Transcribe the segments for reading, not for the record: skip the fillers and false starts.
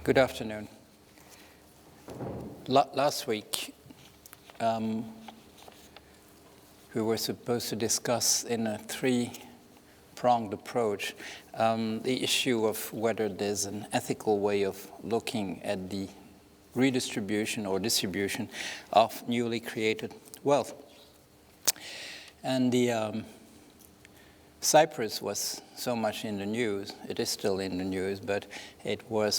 Good afternoon. Last week, we were supposed to discuss in a three-pronged approach the issue of whether there's an ethical way of looking at the redistribution or distribution of newly created wealth. And the Cyprus was so much in the news. It is still in the news, but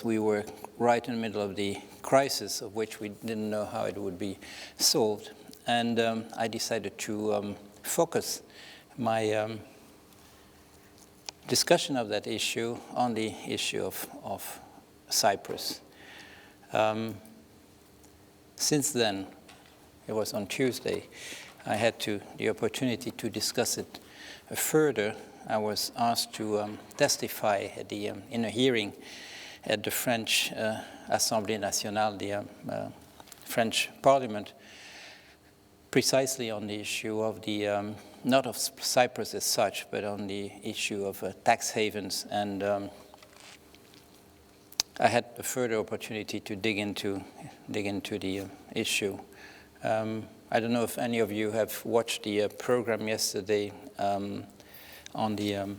we were right in the middle of the crisis of which we didn't know how it would be solved. And I decided to focus my discussion of that issue on the issue of Cyprus. Since then, it was on Tuesday, I had the opportunity to discuss it further. I was asked to testify at in a hearing at the French Assemblée Nationale, the French Parliament, precisely on the issue of the, not of Cyprus as such, but on the issue of tax havens. And I had a further opportunity to dig into the issue. I don't know if any of you have watched the program yesterday on the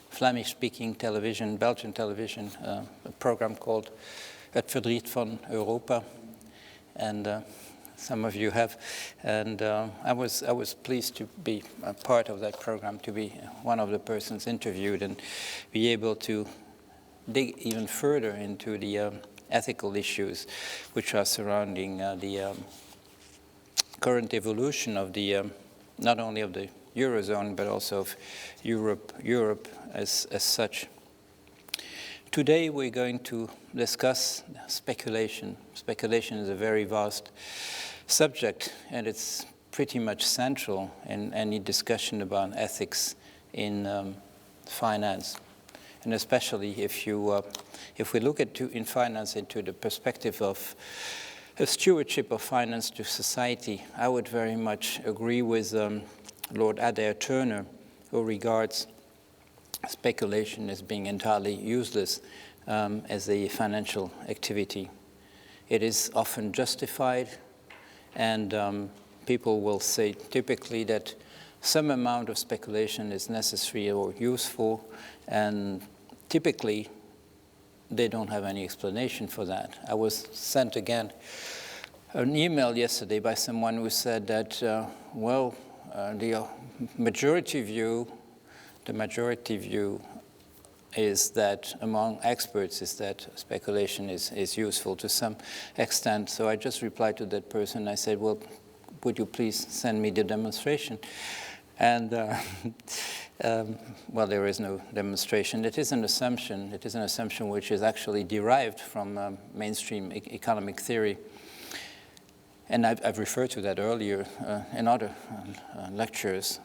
Flemish-speaking television, Belgian television, a program called Het Verdriet van Europa, and some of you have. And I was pleased to be a part of that program, to be one of the persons interviewed and be able to dig even further into the ethical issues which are surrounding the current evolution of the not only of the Eurozone but also of Europe as such. Today we're going to discuss speculation. Speculation is a very vast subject, and it's pretty much central in any discussion about ethics in finance, and especially if we look in finance into the perspective of a stewardship of finance to society. I would very much agree with Lord Adair Turner, who regards speculation as being entirely useless as a financial activity. It is often justified, and people will say typically that some amount of speculation is necessary or useful, and typically they don't have any explanation for that. I was sent again an email yesterday by someone who said that, the majority view is that among experts is that speculation is useful to some extent. So I just replied to that person. I said, well, would you please send me the demonstration? And well, there is no demonstration. It is an assumption. It is an assumption which is actually derived from mainstream economic theory. And I've referred to that earlier in other lectures.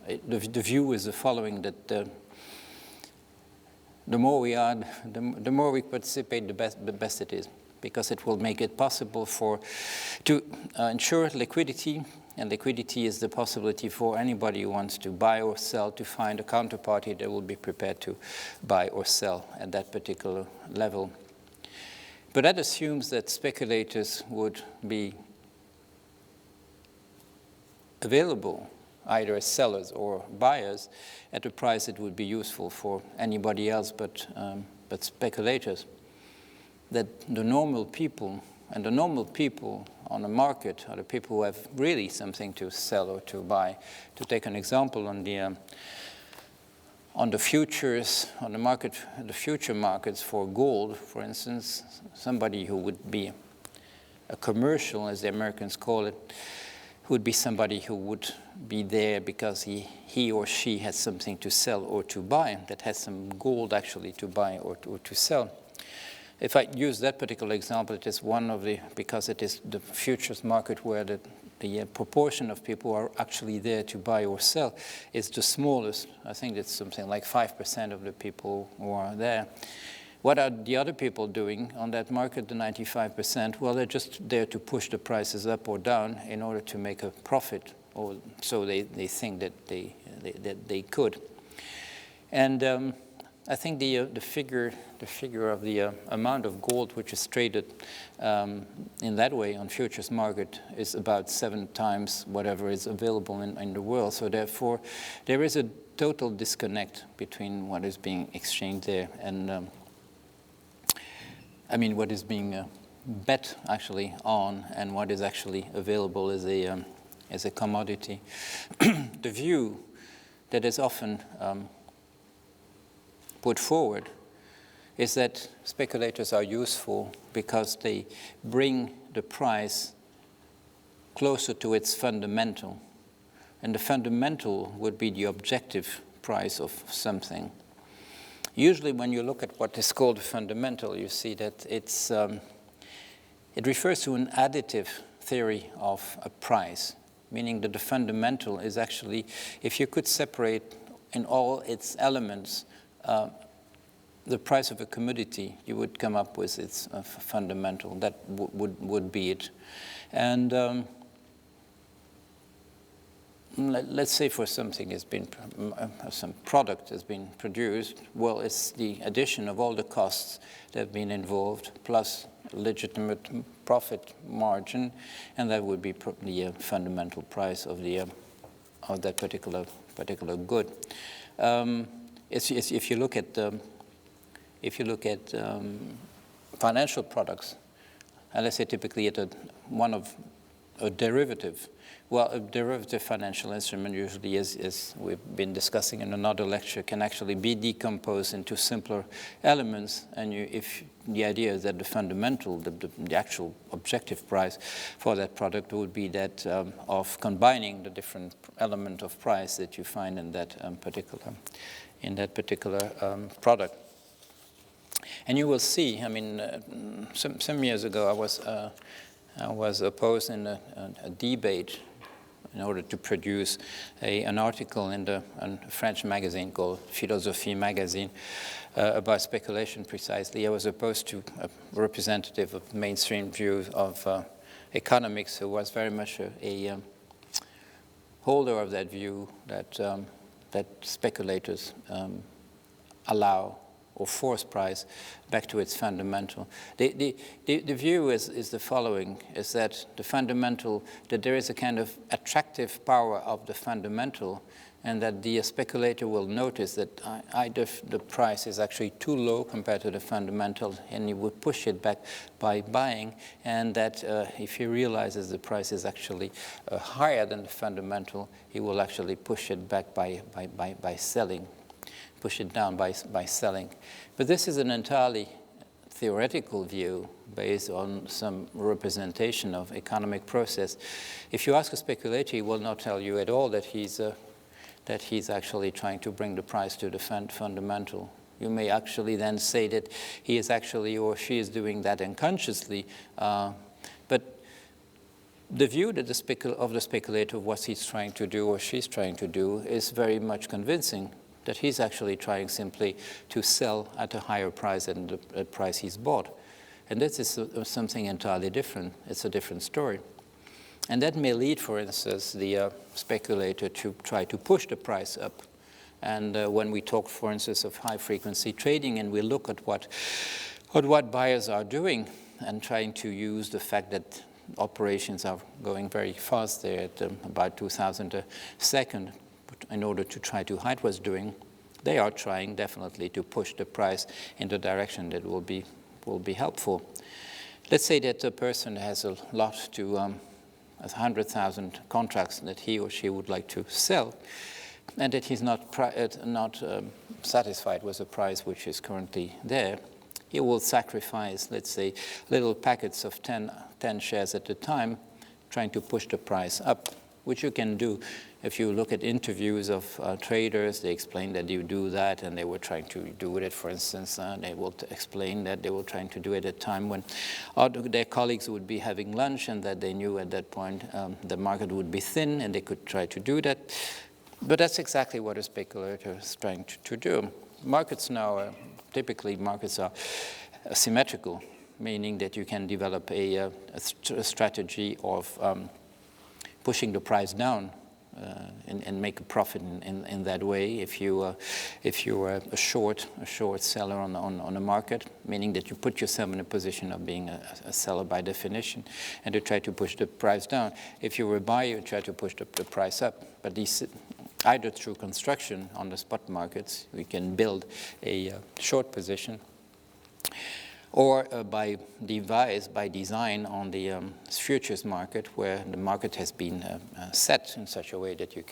The view is the following, that the more we are, the more we participate, the best it is, because it will make it possible to ensure liquidity. And liquidity is the possibility for anybody who wants to buy or sell to find a counterparty that will be prepared to buy or sell at that particular level. But that assumes that speculators would be available either as sellers or buyers at a price that would be useful for anybody else but speculators. That the normal people on the market are the people who have really something to sell or to buy. To take an example, on the futures, on the market, the future markets for gold, for instance, somebody who would be a commercial, as the Americans call it, would be somebody who would be there because he or she has something to sell or to buy, that has some gold actually to buy or to sell. If I use that particular example, it is because it is the futures market where the proportion of people who are actually there to buy or sell is the smallest. I think it's something like 5% of the people who are there. What are the other people doing on that market, the 95%? Well, they're just there to push the prices up or down in order to make a profit, or so they think that they could. And I think the figure of the amount of gold which is traded in that way on futures market is about 7 times whatever is available in the world. So therefore, there is a total disconnect between what is being exchanged there and what is being bet actually on and what is actually available as a commodity. The view that is often put forward is that speculators are useful because they bring the price closer to its fundamental. And the fundamental would be the objective price of something. Usually when you look at what is called a fundamental, you see that it refers to an additive theory of a price, meaning that the fundamental is actually, if you could separate in all its elements the price of a commodity, you would come up with its fundamental. That would be it. And let's say for something has been, some product has been produced, well, it's the addition of all the costs that have been involved, plus legitimate profit margin, and that would be the fundamental price of that particular good. If you look at financial products, and let's say typically at a derivative. Well, a derivative financial instrument usually is, we've been discussing in another lecture, can actually be decomposed into simpler elements. And if the idea is that the fundamental, the actual objective price for that product would be that of combining the different element of price that you find in that particular product. And you will see, some years ago I was opposed in a debate in order to produce an article in a French magazine called Philosophie magazine about speculation precisely. I was opposed to a representative of mainstream views of economics who was very much a holder of that view that speculators allow or force price back to its fundamental. The view is the following, is that the fundamental, that there is a kind of attractive power of the fundamental, and that the speculator will notice that either the price is actually too low compared to the fundamental, and he would push it back by buying, and that if he realizes the price is actually higher than the fundamental, he will actually push it back by selling. Push it down by selling. But this is an entirely theoretical view based on some representation of economic process. If you ask a speculator, he will not tell you at all that he's actually trying to bring the price to the fundamental. You may actually then say that he is actually or she is doing that unconsciously. But the view that of the speculator, what he's trying to do or she's trying to do, is very much convincing. That he's actually trying simply to sell at a higher price than the price he's bought. And this is something entirely different. It's a different story. And that may lead, for instance, the speculator to try to push the price up. And when we talk, for instance, of high-frequency trading, and we look at what buyers are doing and trying to use the fact that operations are going very fast there at about 2,000 a second, in order to try to hide what's doing, they are trying definitely to push the price in the direction that will be helpful. Let's say that a person has a lot to 100,000 contracts that he or she would like to sell, and that he's not satisfied with the price which is currently there. He will sacrifice, let's say, little packets of 10 shares at a time, trying to push the price up, which you can do. If you look at interviews of traders, they explain that you do that, and they were trying to do it, for instance, they will explain that they were trying to do it at a time when their colleagues would be having lunch, and that they knew at that point the market would be thin, and they could try to do that. But that's exactly what a speculator is trying to do. Markets now, typically markets are symmetrical, meaning that you can develop a strategy of pushing the price down and make a profit in that way. If you are a short seller on the market, meaning that you put yourself in a position of being a seller by definition, and to try to push the price down. If you were a buyer, you try to push the price up. But these, either through construction on the spot markets, we can build a short position, or by design on the futures market, where the market has been set in such a way that you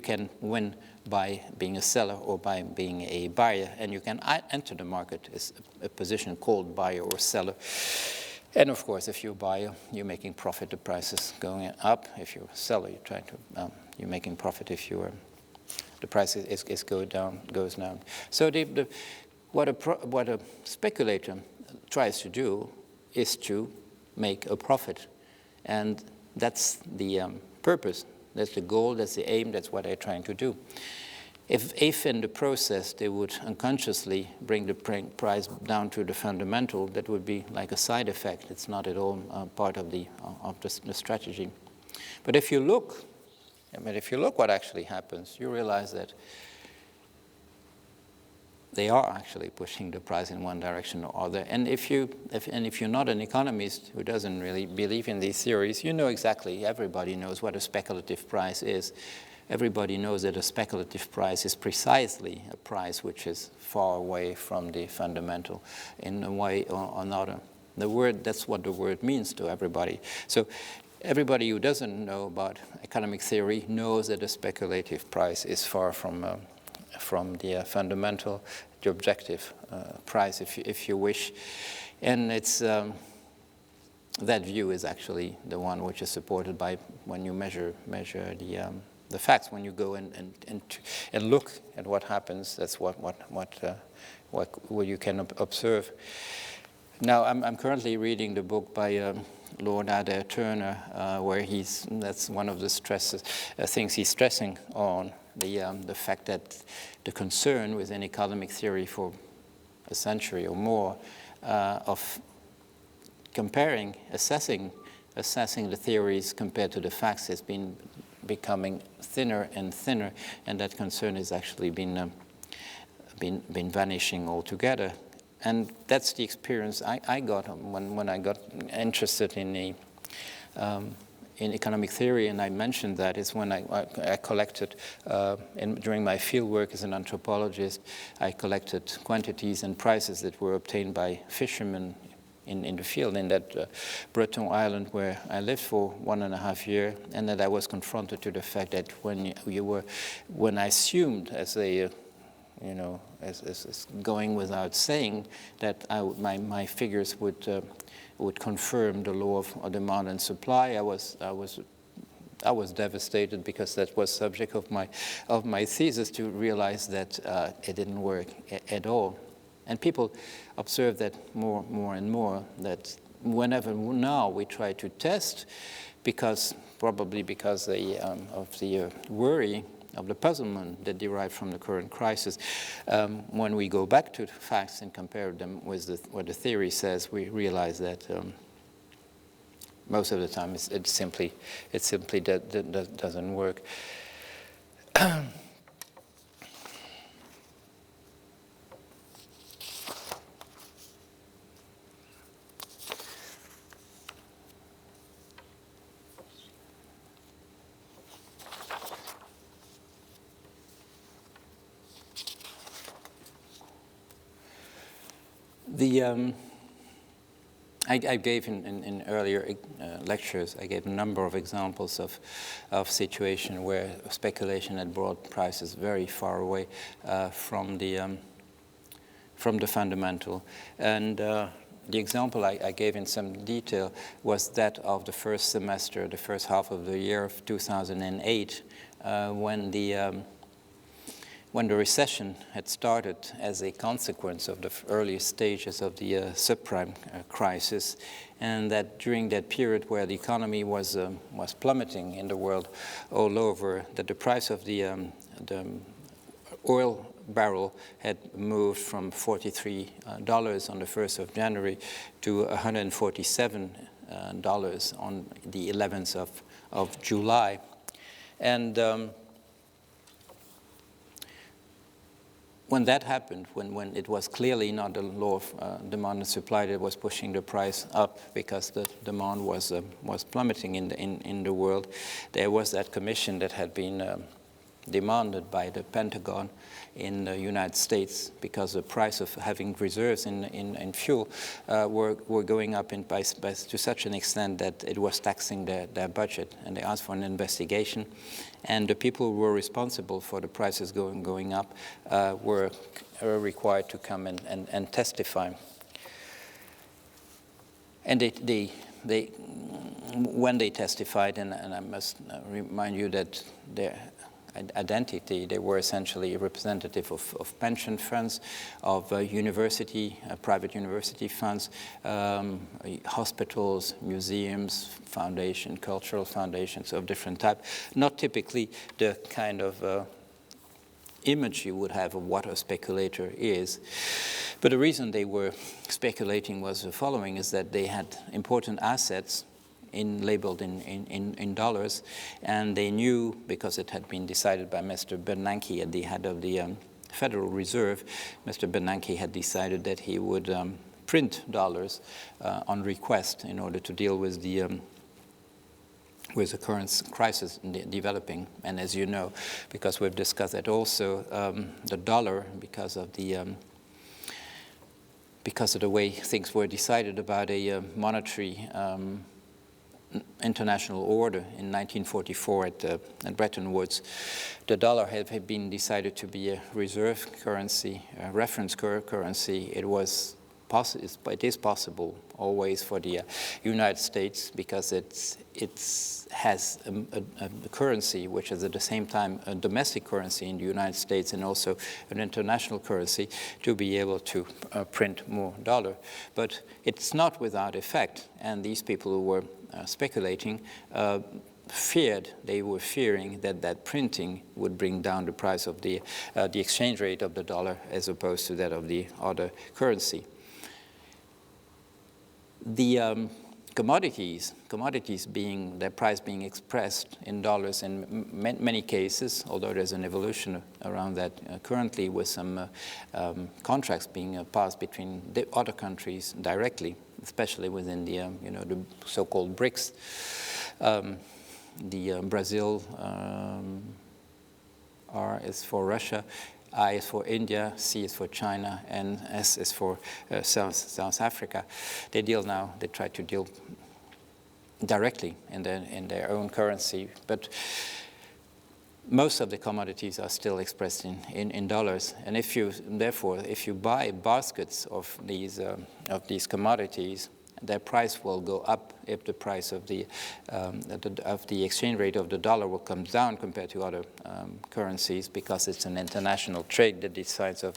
can win by being a seller or by being a buyer, and you can enter the market as a position called buyer or seller. And of course, if you're a buyer, you're making profit, the price is going up. If you're a seller, you're making profit if the price goes down. So what a speculator tries to do is to make a profit. And that's the purpose, that's the goal, that's the aim, that's what they're trying to do. If in the process they would unconsciously bring the price down to the fundamental, that would be like a side effect. It's not at all part of the strategy. But if you look what actually happens, you realize that they are actually pushing the price in one direction or other. And if you're not an economist who doesn't really believe in these theories, you know exactly, everybody knows what a speculative price is. Everybody knows that a speculative price is precisely a price which is far away from the fundamental in a way or another. That's what the word means to everybody. So everybody who doesn't know about economic theory knows that a speculative price is far from the fundamental, the objective price, if you wish. And it's that view is actually the one which is supported by when you measure the facts. When you go and look at what happens, that's what you can observe. Now, I'm currently reading the book by Lord Adair Turner, where that's one of the things he's stressing on, the fact that the concern within economic theory for a century or more of comparing, assessing the theories compared to the facts has been becoming thinner and thinner, and that concern has actually been vanishing altogether. And that's the experience I got when I got interested in economic theory, and I mentioned that is when I collected, during my field work as an anthropologist, I collected quantities and prices that were obtained by fishermen in the field, in that Breton island where I lived for 1.5 years, and that I was confronted to the fact that when I assumed as going without saying that my figures would confirm the law of demand and supply, I was devastated, because that was subject of my thesis, to realize that it didn't work at all. And people observe that more and more, that whenever now we try to test, probably because of the worry of the puzzlement that derived from the current crisis, when we go back to the facts and compare them with what the theory says, we realize that most of the time it simply doesn't work. I gave in earlier lectures, I gave a number of examples of situations where speculation had brought prices very far away from the fundamental. And the example I gave in some detail was that of the first semester, the first half of the year of 2008, when the recession had started as a consequence of the early stages of the subprime crisis, and that during that period where the economy was plummeting in the world all over, that the price of the oil barrel had moved from $43 on the 1st of January to $147 on the 11th of July. And when that happened, when it was clearly not the law of demand and supply that was pushing the price up because the demand was plummeting in the world, there was that commission that had been demanded by the Pentagon in the United States because the price of having reserves in fuel were going up to such an extent that it was taxing their budget, and they asked for an investigation. And the people who were responsible for the prices going up were required to come and testify. And when they testified, and I must remind you that their identity, they were essentially a representative of pension funds, of private university funds, hospitals, museums, cultural foundations of different type. Not typically the kind of image you would have of what a speculator is. But the reason they were speculating was the following, is that they had important assets labeled in dollars, and they knew, because it had been decided by Mr. Bernanke at the head of the Federal Reserve, Mr. Bernanke had decided that he would print dollars on request in order to deal with the current crisis developing. And as you know, because we've discussed that also, the dollar, because of the way things were decided about a monetary international order in 1944 at Bretton Woods, the dollar had been decided to be a reserve currency, a reference currency. It is possible always for the United States, because it has a currency which is at the same time a domestic currency in the United States and also an international currency, to be able to print more dollar. But it's not without effect, and these people who were speculating they were fearing that printing would bring down the price of the exchange rate of the dollar as opposed to that of the other currency. The commodities being their price being expressed in dollars in many cases, although there's an evolution around that currently, with some contracts being passed between the other countries directly, especially within the the so-called BRICS. Brazil, R is for Russia, I is for India, C is for China, and S is for South Africa. They try to deal directly in their own currency, but most of the commodities are still expressed in dollars. And if you buy baskets of these commodities, their price will go up if the price of the exchange rate of the dollar will come down compared to other currencies, because it's an international trade that decides of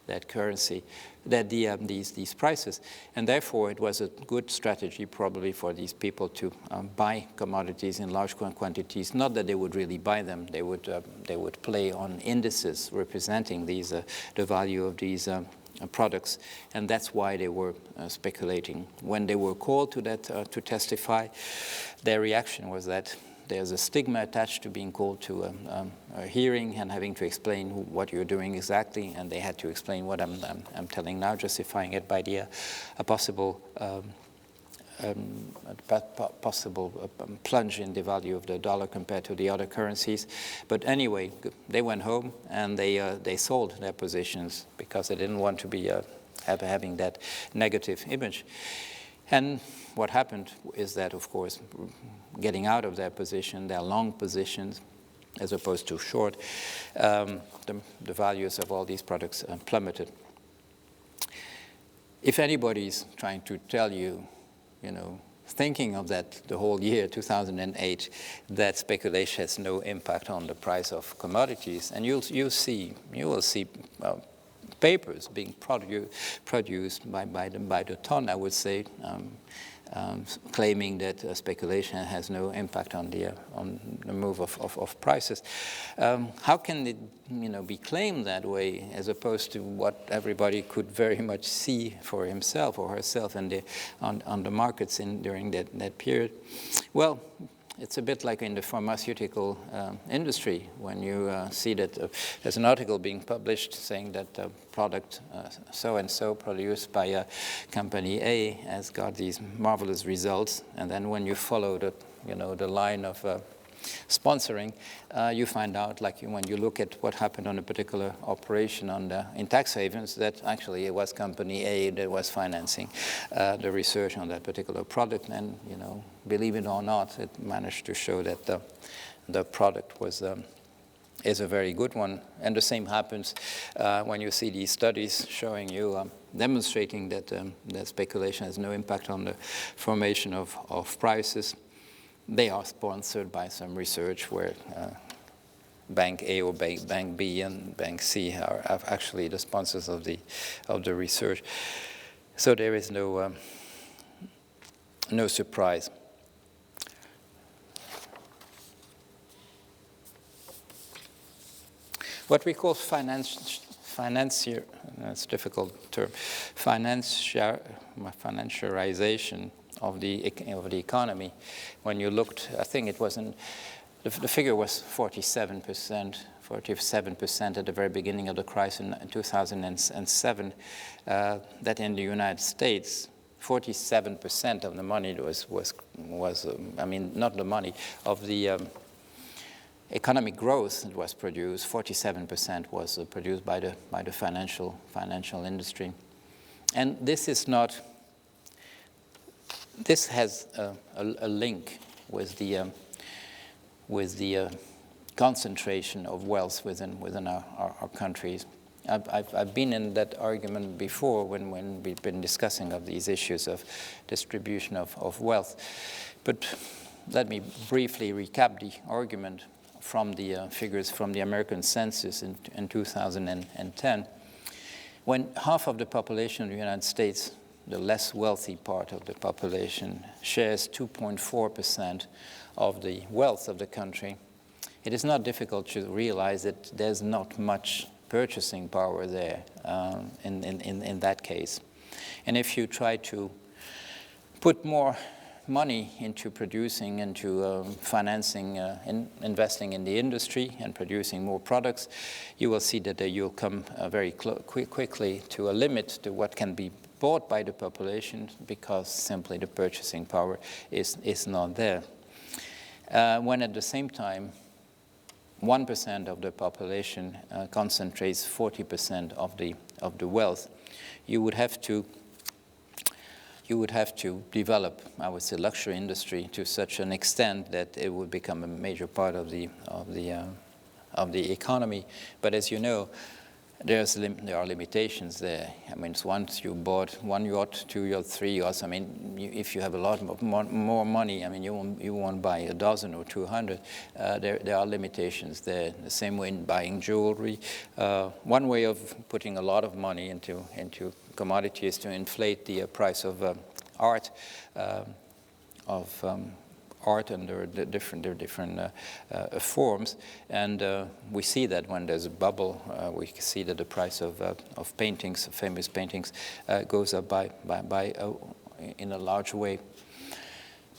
that currency, these prices. And therefore, it was a good strategy probably for these people to buy commodities in large quantities. Not that they would really buy them; they would play on indices representing the value of these products, and that's why they were speculating. When they were called to testify, their reaction was that there's a stigma attached to being called to a hearing and having to explain what you're doing exactly, and they had to explain what I'm telling now, justifying it by a possible plunge in the value of the dollar compared to the other currencies. But anyway, they went home and they sold their positions because they didn't want to be having that negative image. And what happened is that, of course, getting out of their position, their long positions, as opposed to short, the values of all these products plummeted. If anybody's trying to tell you, thinking of that the whole year 2008, that speculation has no impact on the price of commodities, and you will see papers being produced by the ton, I would say, claiming that speculation has no impact on the move of prices. How can it be claimed that way, as opposed to what everybody could very much see for himself or herself on the markets during that period? Well, it's a bit like in the pharmaceutical industry when you see that there's an article being published saying that the product so-and-so produced by company A has got these marvelous results, and then when you follow the line of sponsoring, you find out, like when you look at what happened on a particular operation in tax havens, that actually it was company A that was financing the research on that particular product, and believe it or not, it managed to show that the product is a very good one. And the same happens when you see these studies showing you, demonstrating that speculation has no impact on the formation of prices. They are sponsored by some research where Bank A or Bank B and Bank C are actually the sponsors of the research. So there is no surprise. What we call financier, that's a difficult term, financiarization of the economy. When you looked, I think it wasn't, the figure was 47% at the very beginning of the crisis in 2007, that in the United States, 47% of the money was I mean, not the money, of the economic growth that was produced, 47% was produced by the financial industry. And this is not, this has a link with the concentration of wealth within our countries. I've been in that argument before when we've been discussing of these issues of distribution of wealth. But let me briefly recap the argument from the figures from the American census in 2010. When half of the population of the United States, the less wealthy part of the population, shares 2.4% of the wealth of the country, it is not difficult to realize that there's not much purchasing power there in that case. And if you try to put more money into producing, into financing, investing in the industry and producing more products, you will see that you'll come very quickly to a limit to what can be bought by the population, because simply the purchasing power is not there. When at the same time 1% of the population concentrates 40% of the wealth, you would have to develop, I would say, luxury industry to such an extent that it would become a major part of the economy. But as you know, there are limitations there. I mean, once you bought 1 yacht, 2 yachts, 3 yachts, I mean, if you have a lot more money, I mean, you won't buy a dozen or 200. There are limitations there. The same way in buying jewelry. One way of putting a lot of money into commodity is to inflate the price of art, under the different forms, and we see that when there's a bubble, we see that the price of paintings, famous paintings, goes up by in a large way.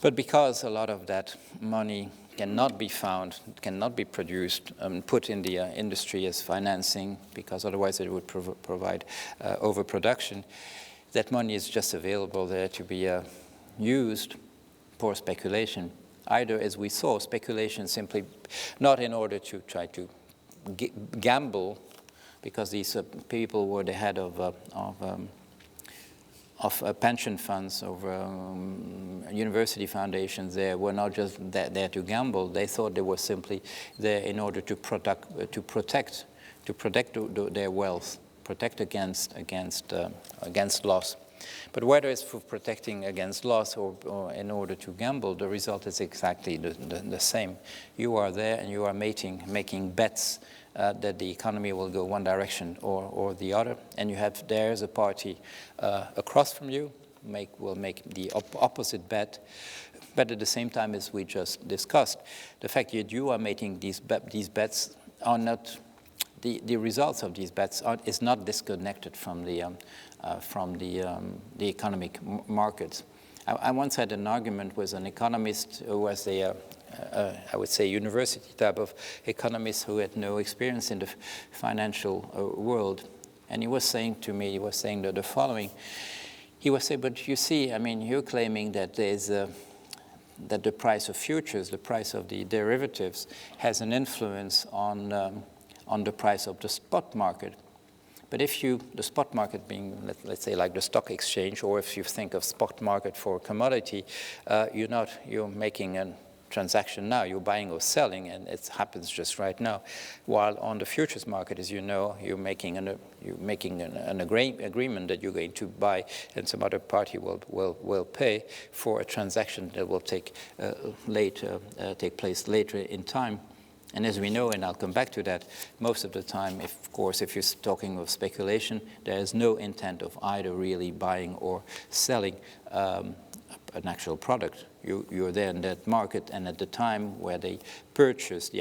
But because a lot of that money cannot be found, cannot be produced, put in the industry as financing, because otherwise it would provide overproduction, that money is just available there to be used for speculation. Either, as we saw, speculation simply not in order to try to gamble, because these people were the head of pension funds, of university foundations. They were not just there to gamble. They thought they were simply there in order to protect their wealth, protect against loss. But whether it's for protecting against loss or in order to gamble, the result is exactly the same. You are there and you are making bets that the economy will go one direction or the other, and you have there's a party across from you will make the opposite bet. But at the same time, as we just discussed, the fact that you are making these bets are not the results of these bets is not disconnected from the economic markets. I once had an argument with an economist who was I would say, university type of economist who had no experience in the financial world. And he was saying to me, he was saying the following. He was saying, but you see, I mean, you're claiming that that the price of futures, the price of the derivatives, has an influence on the price of the spot market. But if the spot market being, let's say, like the stock exchange, or if you think of spot market for a commodity, you're making a transaction now, you're buying or selling, and it happens just right now. While on the futures market, as you know, you're making an agreement that you're going to buy, and some other party will pay for a transaction that will take place later in time. And as we know, and I'll come back to that, most of the time, of course, if you're talking of speculation, there is no intent of either really buying or selling an actual product. You're there in that market, and at the time where the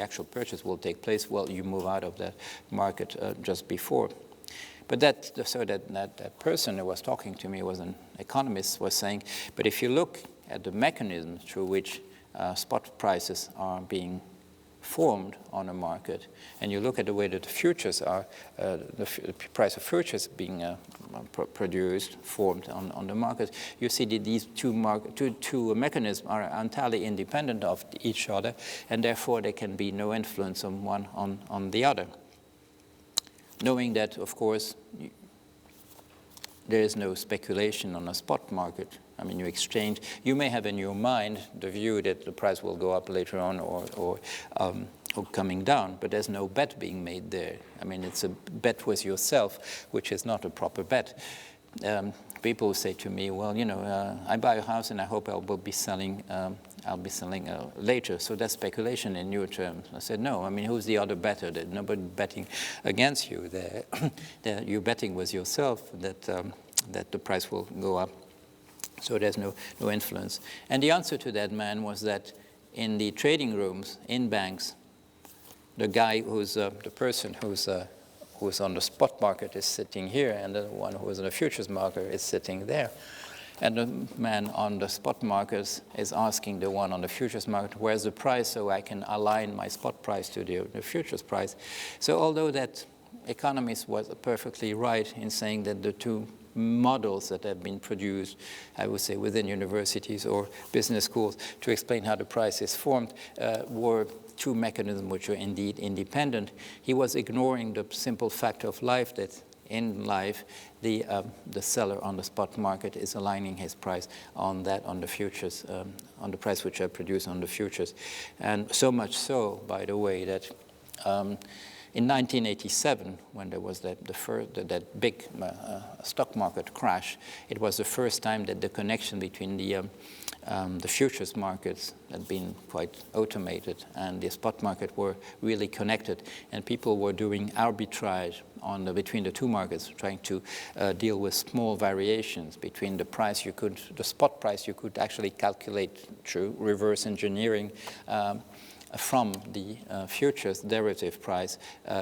actual purchase will take place, well, you move out of that market just before. But that person who was talking to me was an economist, was saying, but if you look at the mechanism through which spot prices are being formed on a market, and you look at the way that the futures are, the price of futures being produced, formed on the market, you see that these two mechanisms are entirely independent of each other, and therefore there can be no influence on one on the other. Knowing that, of course, there is no speculation on a spot market. I mean, you may have in your mind the view that the price will go up later on or coming down, but there's no bet being made there. I mean, it's a bet with yourself, which is not a proper bet. People say to me, well, I buy a house and I hope I'll be selling later. So that's speculation in your terms. I said, no, I mean, who's the other bettor? There's nobody betting against you there. You're betting with yourself that the price will go up. So there's no influence. And the answer to that man was that in the trading rooms, in banks, the guy the person who's on the spot market is sitting here, and the one who is on the futures market is sitting there. And the man on the spot markets is asking the one on the futures market, where's the price so I can align my spot price to the futures price. So although that economist was perfectly right in saying that the two models that have been produced, I would say, within universities or business schools to explain how the price is formed were two mechanisms which are indeed independent, he was ignoring the simple fact of life that in life the seller on the spot market is aligning his price on the futures, on the price which are produced on the futures. And so much so, by the way, that in 1987, when there was that big stock market crash, it was the first time that the connection between the futures markets had been quite automated and the spot market were really connected, and people were doing arbitrage between the two markets, trying to deal with small variations between the spot price you could actually calculate through reverse engineering. From the futures derivative price,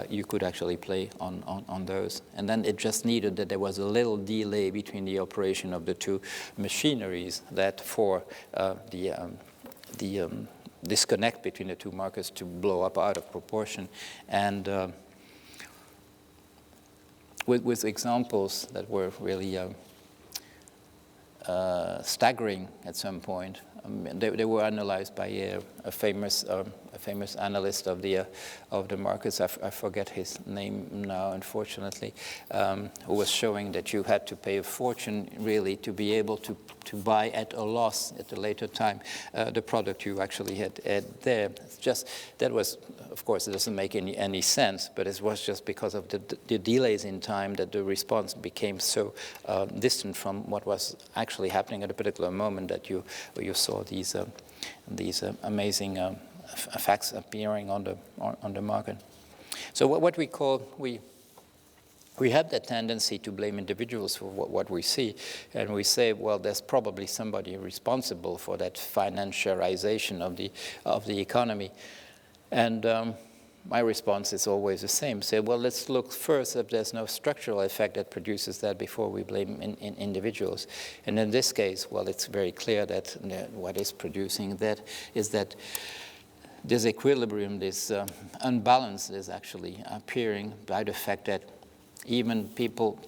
you could actually play on those. And then it just needed that there was a little delay between the operation of the two machineries that for the disconnect between the two markets to blow up out of proportion. And with examples that were really staggering at some point. They were analyzed by a famous analyst of the markets. I forget his name now, unfortunately, who was showing that you had to pay a fortune really to be able to buy at a loss at a later time the product you actually had there. That was, of course, it doesn't make any sense, but it was just because of the delays in time that the response became so distant from what was actually happening at a particular moment that you saw these amazing facts appearing on the market. So what we call we have that tendency to blame individuals for what we see, and we say, well, there's probably somebody responsible for that financialization of the economy, and my response is always the same. Say, well, let's look first if there's no structural effect that produces that before we blame individuals. And in this case, well, it's very clear that what is producing that is that this equilibrium, this unbalance is actually appearing by the fact that even people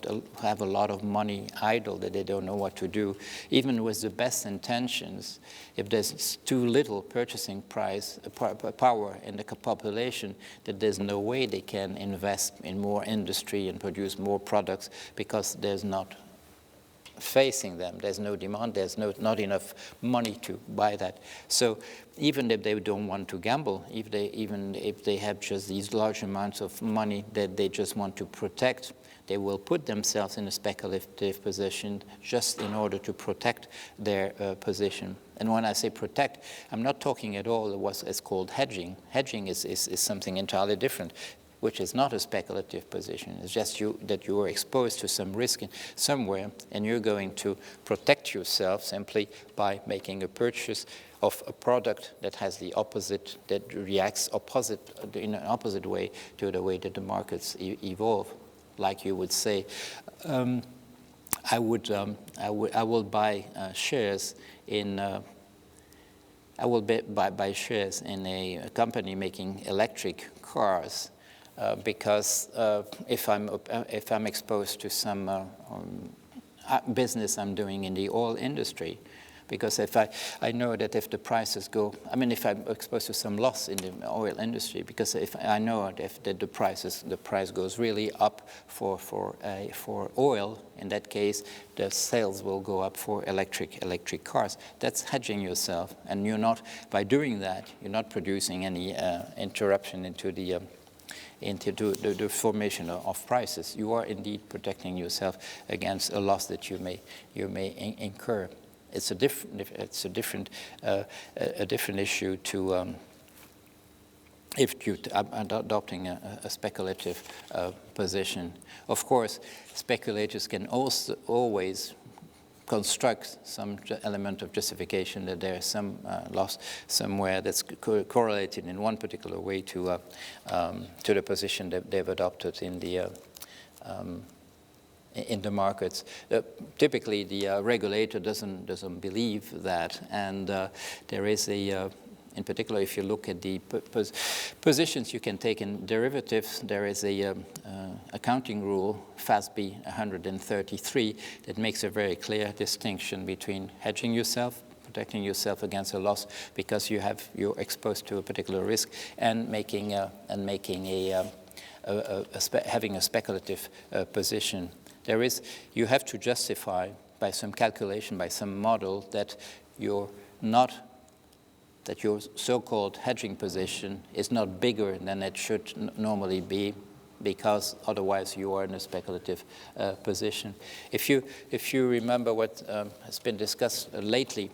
who have a lot of money idle, that they don't know what to do, even with the best intentions, if there's too little purchasing power in the population, that there's no way they can invest in more industry and produce more products because there's not facing them. There's no demand, there's not enough money to buy that. So even if they don't want to gamble, even if they have just these large amounts of money that they just want to protect, they will put themselves in a speculative position just in order to protect their position. And when I say protect, I'm not talking at all what is called hedging. Hedging is something entirely different, which is not a speculative position. It's just that you are exposed to some risk somewhere, and you're going to protect yourself simply by making a purchase of a product that has the opposite, that reacts in an opposite way to the way that the markets evolve. Like you would say, I will buy shares in. I will buy shares in a company making electric cars. Because if I'm exposed to some business I'm doing in the oil industry, because if I know that if the prices go, if I'm exposed to some loss in the oil industry, because if I know that the price goes really up for oil, in that case the sales will go up for electric cars. That's hedging yourself, and you're not, by doing that, you're not producing any interruption into the formation of prices. You are indeed protecting yourself against a loss that you may incur. It's a different issue to if you're adopting a speculative position. Of course, speculators can also always construct some element of justification that there is some loss somewhere that's correlated in one particular way to the position that they've adopted in the markets. Typically, the regulator doesn't believe that, and there is in particular, if you look at the positions you can take in derivatives, there is a accounting rule, FASB 133, that makes a very clear distinction between hedging yourself, protecting yourself against a loss because you're exposed to a particular risk, and having a speculative position. You have to justify by some calculation, by some model, that your so-called hedging position is not bigger than it should normally be, because otherwise you are in a speculative position. If you remember what has been discussed lately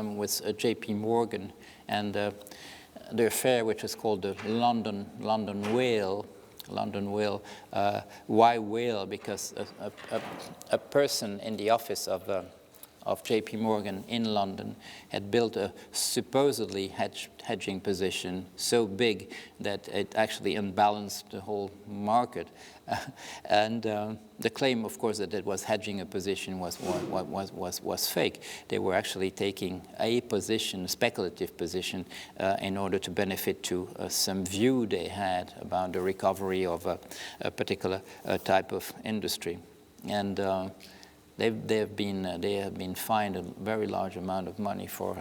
with J.P. Morgan and the affair which is called the London whale. Why whale? Because a person in the office of J.P. Morgan in London had built a supposedly hedging position so big that it actually unbalanced the whole market. And the claim, of course, that it was hedging a position was fake. They were actually taking a position, a speculative position, in order to benefit to some view they had about the recovery of a particular type of industry. And they have been fined a very large amount of money for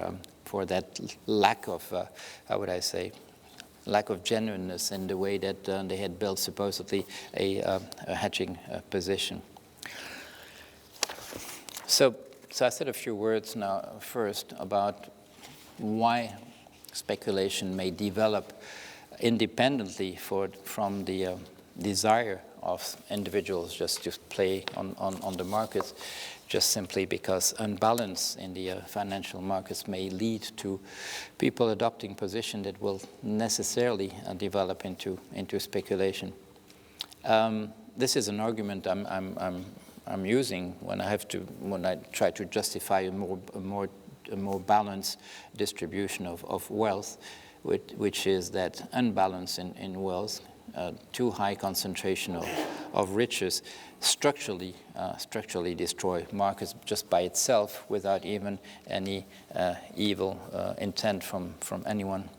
that lack of lack of genuineness in the way that they had built supposedly a hedging position. So I said a few words now first about why speculation may develop independently from the desire of individuals just to play on the markets, just simply because unbalance in the financial markets may lead to people adopting position that will necessarily develop into speculation. This is an argument I'm using when I try to justify a more balanced distribution of wealth. which is that unbalance in wealth, too high concentration of riches, structurally destroy markets just by itself without even any evil intent from anyone.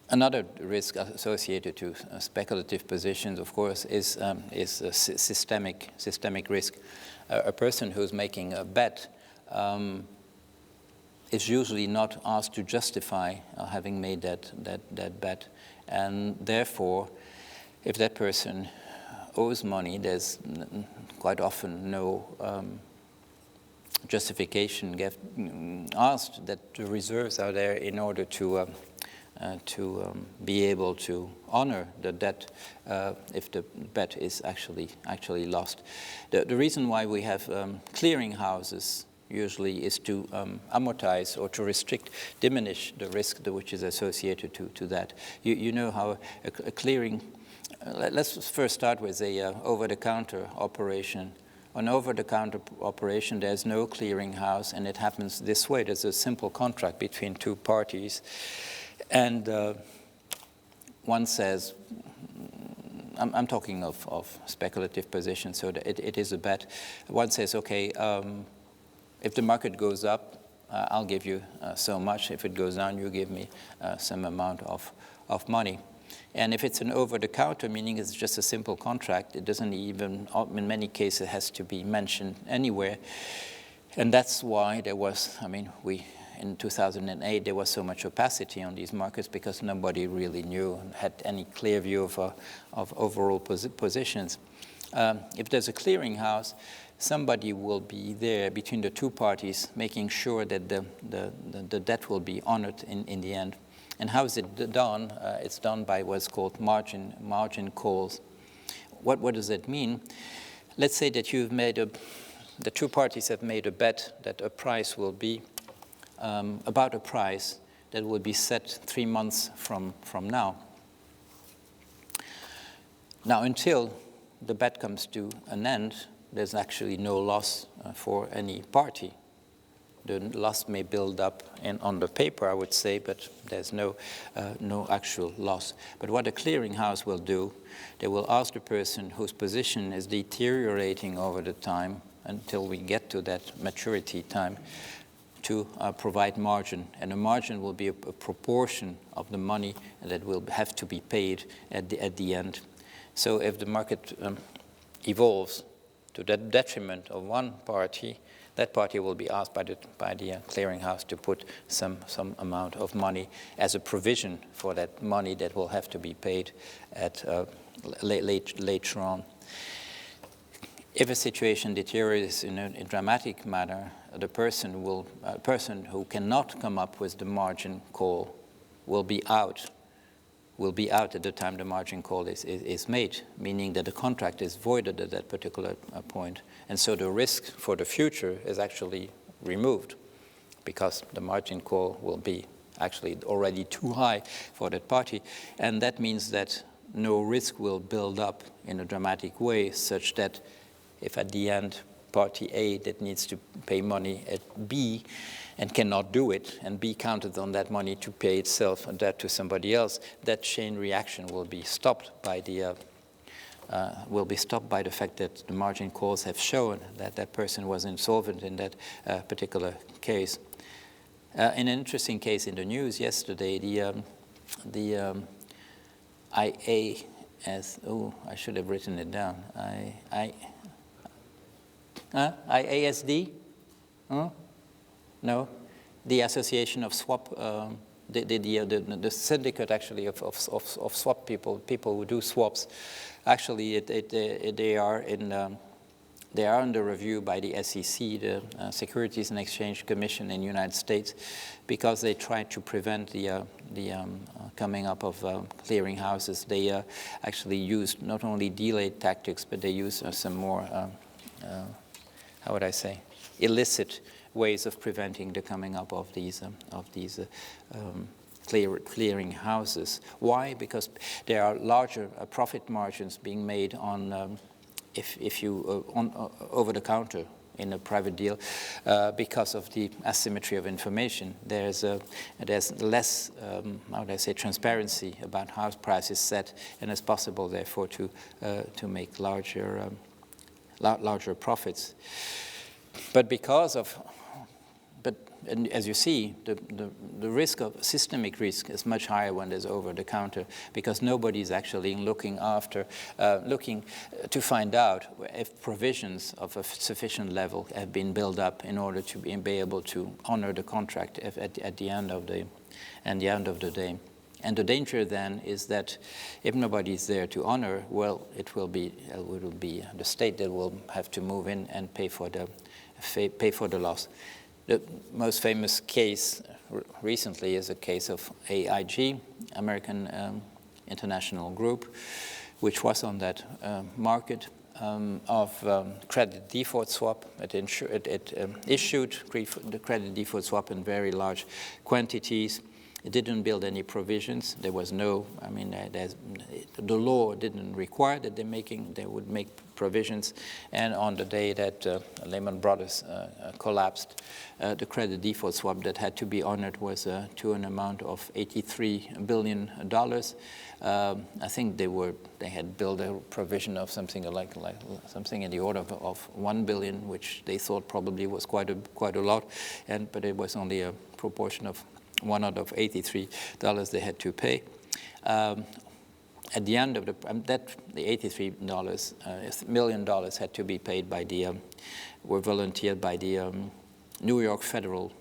Another risk associated to speculative positions, of course, is systemic risk. A person who's making a bet is usually not asked to justify having made that bet, and therefore, if that person owes money, there's quite often no justification asked. That the reserves are there in order to be able to honor the debt if the bet is actually lost. The reason why we have clearing houses usually is to amortize or to diminish the risk which is associated to that. You know how a clearing, let's first start with a over-the-counter operation. On over-the-counter operation, there's no clearing house, and it happens this way. There's a simple contract between two parties. And one says, I'm talking of speculative positions, so that it is a bet. One says, okay, if the market goes up, I'll give you so much. If it goes down, you give me some amount of money. And if it's an over-the-counter, meaning it's just a simple contract, it doesn't even, in many cases, has to be mentioned anywhere. And that's why there was, in 2008, there was so much opacity on these markets because nobody really knew and had any clear view of overall positions. If there's a clearinghouse, somebody will be there between the two parties, making sure that the debt will be honored in the end. And how is it done? It's done by what's called margin calls. What does that mean? Let's say that the two parties have made a bet that a price will be about a price that will be set 3 months from now. Now, until the bet comes to an end, there's actually no loss for any party. The loss may build up on the paper, I would say, but there's no actual loss. But what a clearinghouse will do, they will ask the person whose position is deteriorating over the time until we get to that maturity time to provide margin. And a margin will be a proportion of the money that will have to be paid at the end. So if the market evolves to the detriment of one party, that party will be asked by the clearinghouse to put some amount of money as a provision for that money that will have to be paid at later on. If a situation deteriorates in a dramatic manner, the person who cannot come up with the margin call will be out at the time the margin call is made, meaning that the contract is voided at that particular point. And so the risk for the future is actually removed because the margin call will be actually already too high for that party. And that means that no risk will build up in a dramatic way such that if at the end party A that needs to pay money at B and cannot do it, and B counted on that money to pay itself and that to somebody else, that chain reaction will be stopped by the fact that the margin calls have shown that that person was insolvent in that particular case. In an interesting case in the news yesterday, the IAS, I should have written it down. IASD? No, the Association of Swap, the syndicate actually of swap people who do swaps. Actually, they are under review by the SEC, the Securities and Exchange Commission in the United States, because they try to prevent the coming up of clearing houses. They actually use not only delayed tactics, but they use some more, how would I say, illicit ways of preventing the coming up of these clearing houses. Why? Because there are larger profit margins being made on if you over the counter in a private deal, because of the asymmetry of information. There's less, how do I say, transparency about how price is set, and it's possible, therefore, to make larger profits. But and as you see, the risk of systemic risk is much higher when there's over the counter, because nobody's actually looking to find out if provisions of a sufficient level have been built up in order to be able to honor the contract at the end of the day. And the danger then is that if nobody is there to honor, well, it will be the state that will have to move in and pay for the loss. The most famous case recently is a case of AIG, American International Group, which was on that market of credit default swap. It issued the credit default swap in very large quantities. It didn't build any provisions. There was no, the law didn't require that they would make provisions. And on the day that Lehman Brothers collapsed, the credit default swap that had to be honored was to an amount of $83 billion. I think they had built a provision of something like something in the order of $1 billion, which they thought probably was quite a lot, but it was only a proportion of $1 out of $83 they had to pay. At the end of the $83 million had to be paid by were volunteered by the New York Federal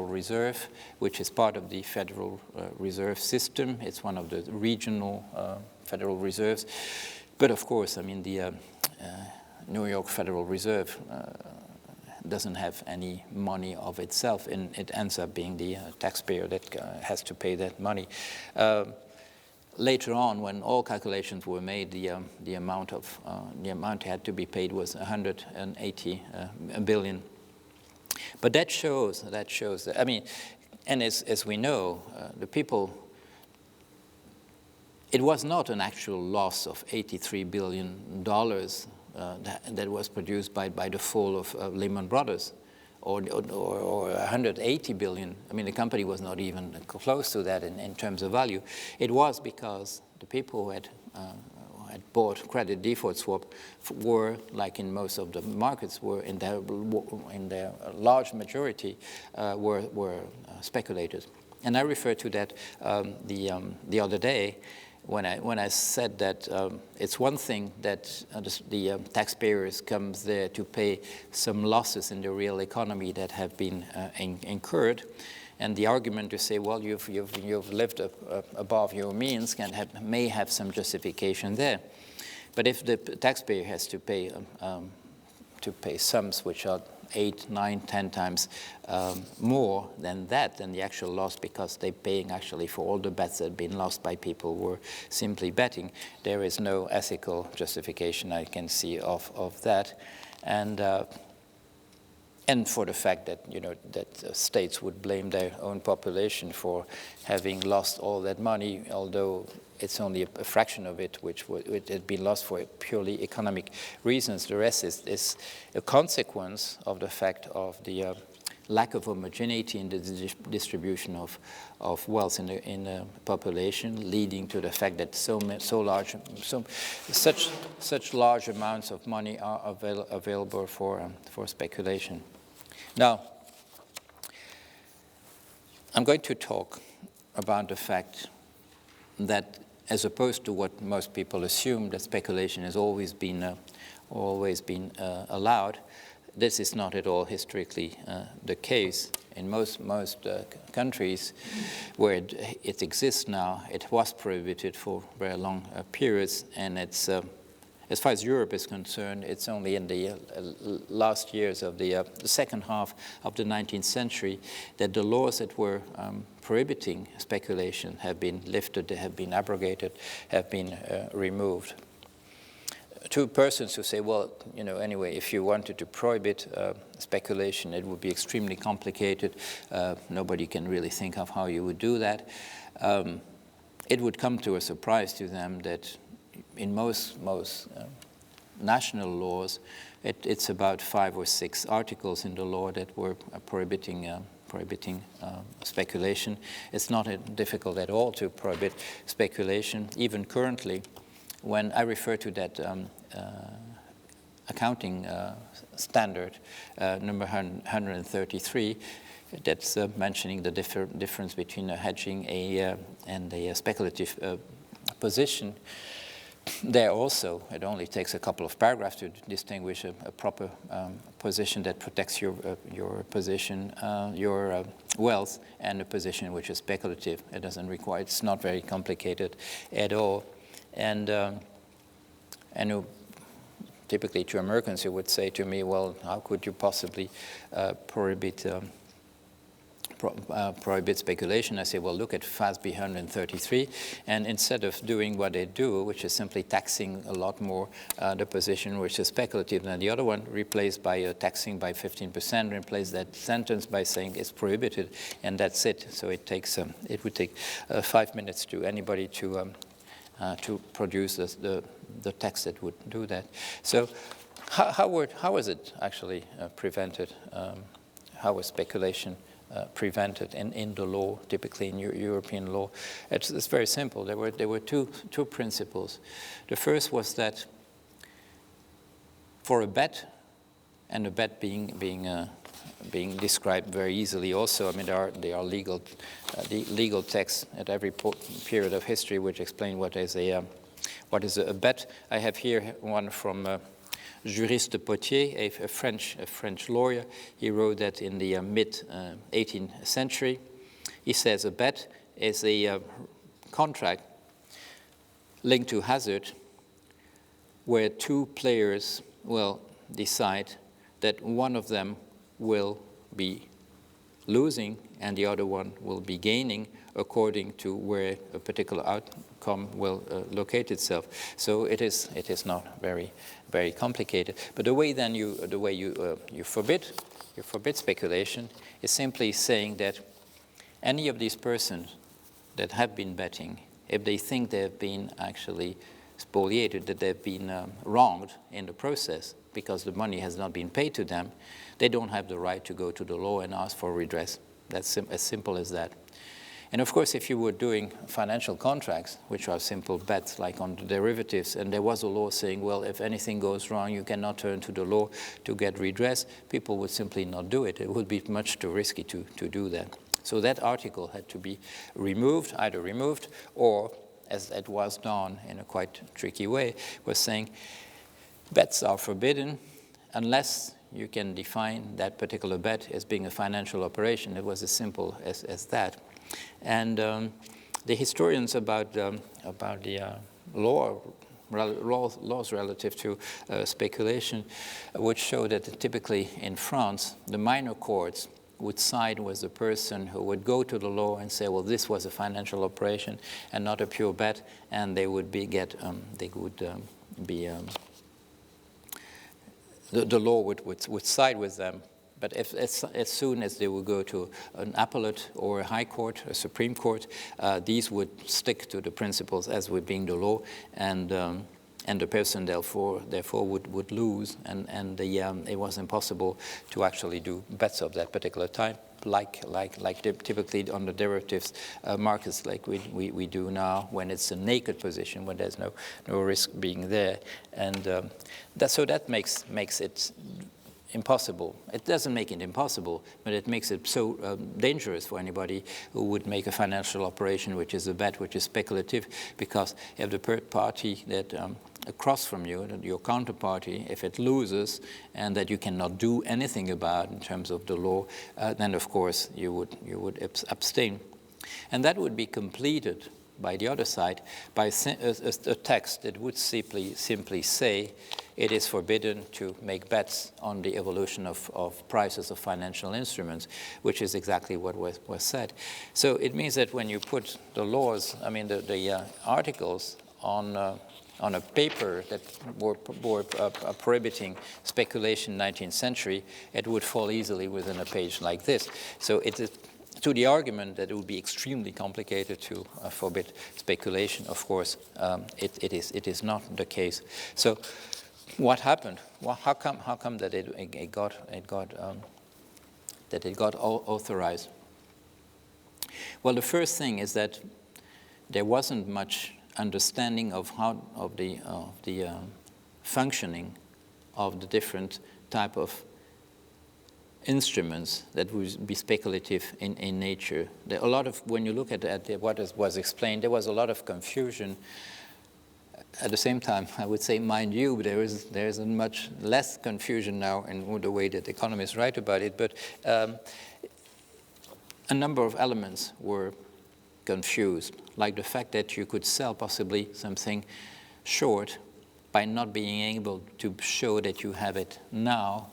Reserve, which is part of the Federal Reserve System. It's one of the regional Federal Reserves. But of course, the New York Federal Reserve doesn't have any money of itself, and it ends up being the taxpayer that has to pay that money. Later on, when all calculations were made, the amount had to be paid was $180 billion. But that shows that, and as we know, the people, it was not an actual loss of $83 billion that was produced by the fall of Lehman Brothers, or 180 billion. The company was not even close to that in terms of value. It was because the people who had bought credit default swap were, like in most of the markets, were in their large majority were speculators. And I referred to that the other day, when I said that it's one thing that the taxpayers comes there to pay some losses in the real economy that have been incurred, and the argument to say, well, you've lived above your means may have some justification there. But if the taxpayer has to pay sums which are 8, 9, 10 times more than the actual loss, because they're paying actually for all the bets that have been lost by people who were simply betting, there is no ethical justification I can see of that. And for the fact that that states would blame their own population for having lost all that money, although it's only a fraction of it which had been lost for purely economic reasons. The rest is a consequence of the fact of the lack of homogeneity in the distribution of wealth in the population, leading to the fact that such large amounts of money are available for speculation. Now, I'm going to talk about the fact that, as opposed to what most people assume, that speculation has always been allowed, this is not at all historically the case. In most countries where it exists now, it was prohibited for very long periods, and it's as far as Europe is concerned, it's only in the last years of the second half of the 19th century that the laws that were prohibiting speculation have been lifted, they have been abrogated, have been removed. To persons who say, well, anyway, if you wanted to prohibit speculation, it would be extremely complicated. Nobody can really think of how you would do that. It would come to a surprise to them that in most national laws, it's about 5 or 6 articles in the law that were prohibiting speculation. It's not difficult at all to prohibit speculation. Even currently, when I refer to that accounting standard, number 133, that's mentioning the difference between hedging and a speculative position. There also, it only takes a couple of paragraphs to distinguish a proper position that protects your position, your wealth, and a position which is speculative. It doesn't require, it's not very complicated at all. And typically to Americans, you would say to me, well, how could you possibly prohibit speculation? I say, well, look at FASB 133, and instead of doing what they do, which is simply taxing a lot more the position which is speculative than the other one, replaced by taxing by 15%, replace that sentence by saying it's prohibited, and that's it. So it takes it would take 5 minutes to anybody to produce the text that would do that. So how is it actually prevented? How is speculation prevented in the law, typically in European law? It's very simple. There were two principles. The first was that for a bet, and a bet being described very easily also. I mean, there are legal texts at every period of history which explain what is a bet. I have here one from Juriste Potier, a French lawyer. He wrote that in the mid-18th century. He says a bet is a contract linked to hazard where two players will decide that one of them will be losing and the other one will be gaining according to where a particular outcome will locate itself. So it is not very complicated. But the way you forbid speculation is simply saying that any of these persons that have been betting, if they think they have been actually spoliated, that they've been wronged in the process because the money has not been paid to them, they don't have the right to go to the law and ask for redress. That's as simple as that. And of course, if you were doing financial contracts, which are simple bets like on the derivatives, and there was a law saying, well, if anything goes wrong, you cannot turn to the law to get redress, people would simply not do it. It would be much too risky to do that. So that article had to be removed, either removed or, as it was done in a quite tricky way, was saying bets are forbidden unless you can define that particular bet as being a financial operation. It was as simple as that. And the historians about the laws relative to speculation would show that typically in France, the minor courts would side with the person who would go to the law and say, well, this was a financial operation and not a pure bet, and they would the law would side with them. But as soon as they would go to an appellate or a high court, a Supreme Court, these would stick to the principles as with being the law, and the person therefore would lose, and it was impossible to actually do bets of that particular type, like typically on the derivatives markets, like we do now, when it's a naked position, when there's no risk being there, and that makes it impossible. It doesn't make it impossible, but it makes it so dangerous for anybody who would make a financial operation which is a bet, which is speculative, because you have the third party that across from you, your counterparty, if it loses and that you cannot do anything about in terms of the law, then of course you would abstain. And that would be completed by the other side by a text that would simply say it is forbidden to make bets on the evolution of prices of financial instruments, which is exactly what was said. So it means that when you put the laws, I mean the articles on a paper that were prohibiting speculation in the 19th century, it would fall easily within a page like this. So it is to the argument that it would be extremely complicated to forbid speculation, of course, it is not the case. So, what happened? Well, how come that it got authorized? Well, the first thing is that there wasn't much understanding of the functioning of the different type of instruments that would be speculative in nature. There a lot of, when you look at what was explained, there was a lot of confusion. At the same time, I would say, mind you, there is much less confusion now in the way that economists write about it, but a number of elements were confused, like the fact that you could sell possibly something short by not being able to show that you have it now,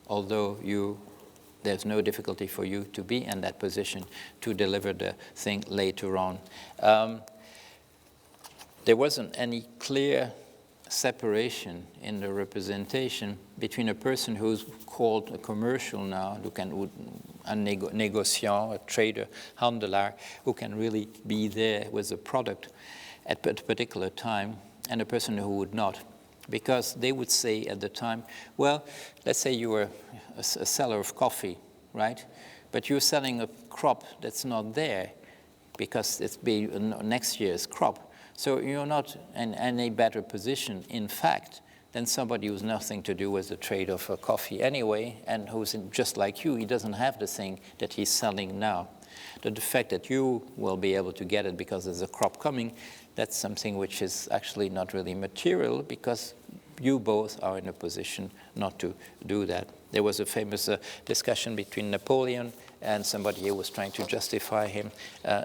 although there's no difficulty for you to be in that position to deliver the thing later on. There wasn't any clear separation in the representation between a person who's called a commercial now, a négociant, a trader, handelaar, who can really be there with a product at a particular time, and a person who would not. Because they would say at the time, well, let's say you were a seller of coffee, right? But you're selling a crop that's not there because it's next year's crop. So you're not in any better position, in fact, than somebody who's nothing to do with the trade of coffee anyway, and who's just like you. He doesn't have the thing that he's selling now. The fact that you will be able to get it because there's a crop coming, that's something which is actually not really material, because you both are in a position not to do that. There was a famous discussion between Napoleon and somebody who was trying to justify him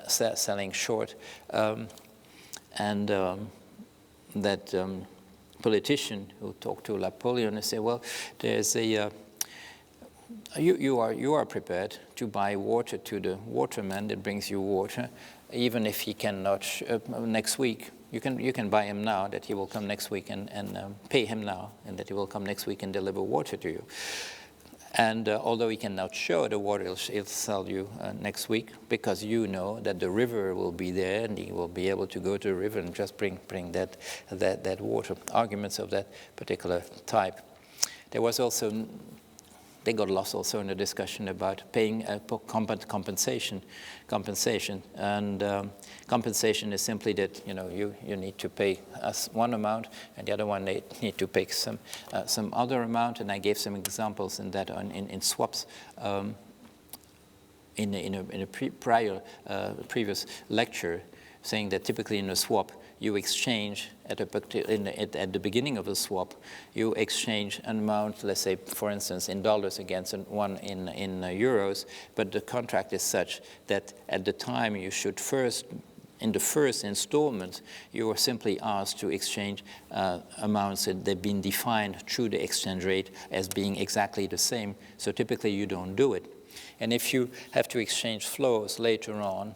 selling short. That politician who talked to Napoleon and said, well, there's you are prepared to buy water to the waterman that brings you water, even if he cannot next week. You can buy him now, that he will come next week, and pay him now, and that he will come next week and deliver water to you. And although he cannot show the water, he'll sell you next week, because you know that the river will be there, and he will be able to go to the river and just bring that water. Arguments of that particular type. There was also, they got lost also in a discussion about paying compensation. And compensation is simply that you need to pay us one amount, and the other one they need to pay some other amount. And I gave some examples in that in swaps in a previous lecture, saying that typically in a swap you exchange at the beginning of the swap, you exchange an amount, let's say, for instance, in dollars against one in euros, but the contract is such that at the time you should first, in the first installment, you are simply asked to exchange amounts that have been defined through the exchange rate as being exactly the same. So typically you don't do it. And if you have to exchange flows later on,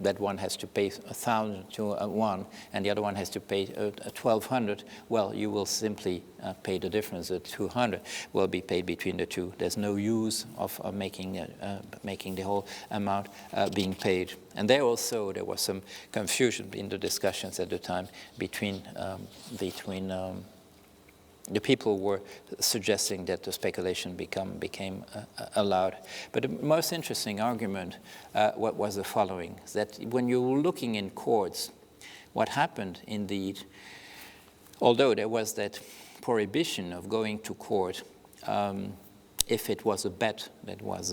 that one has to pay 1,000 to one, and the other one has to pay 1,200. Well, you will simply pay the difference. The 200 will be paid between the two. There's no use of making the whole amount being paid. And there also there was some confusion in the discussions at the time between the people were suggesting that the speculation became allowed. But the most interesting argument was the following, that when you were looking in courts, what happened indeed, although there was that prohibition of going to court if it was a bet that was,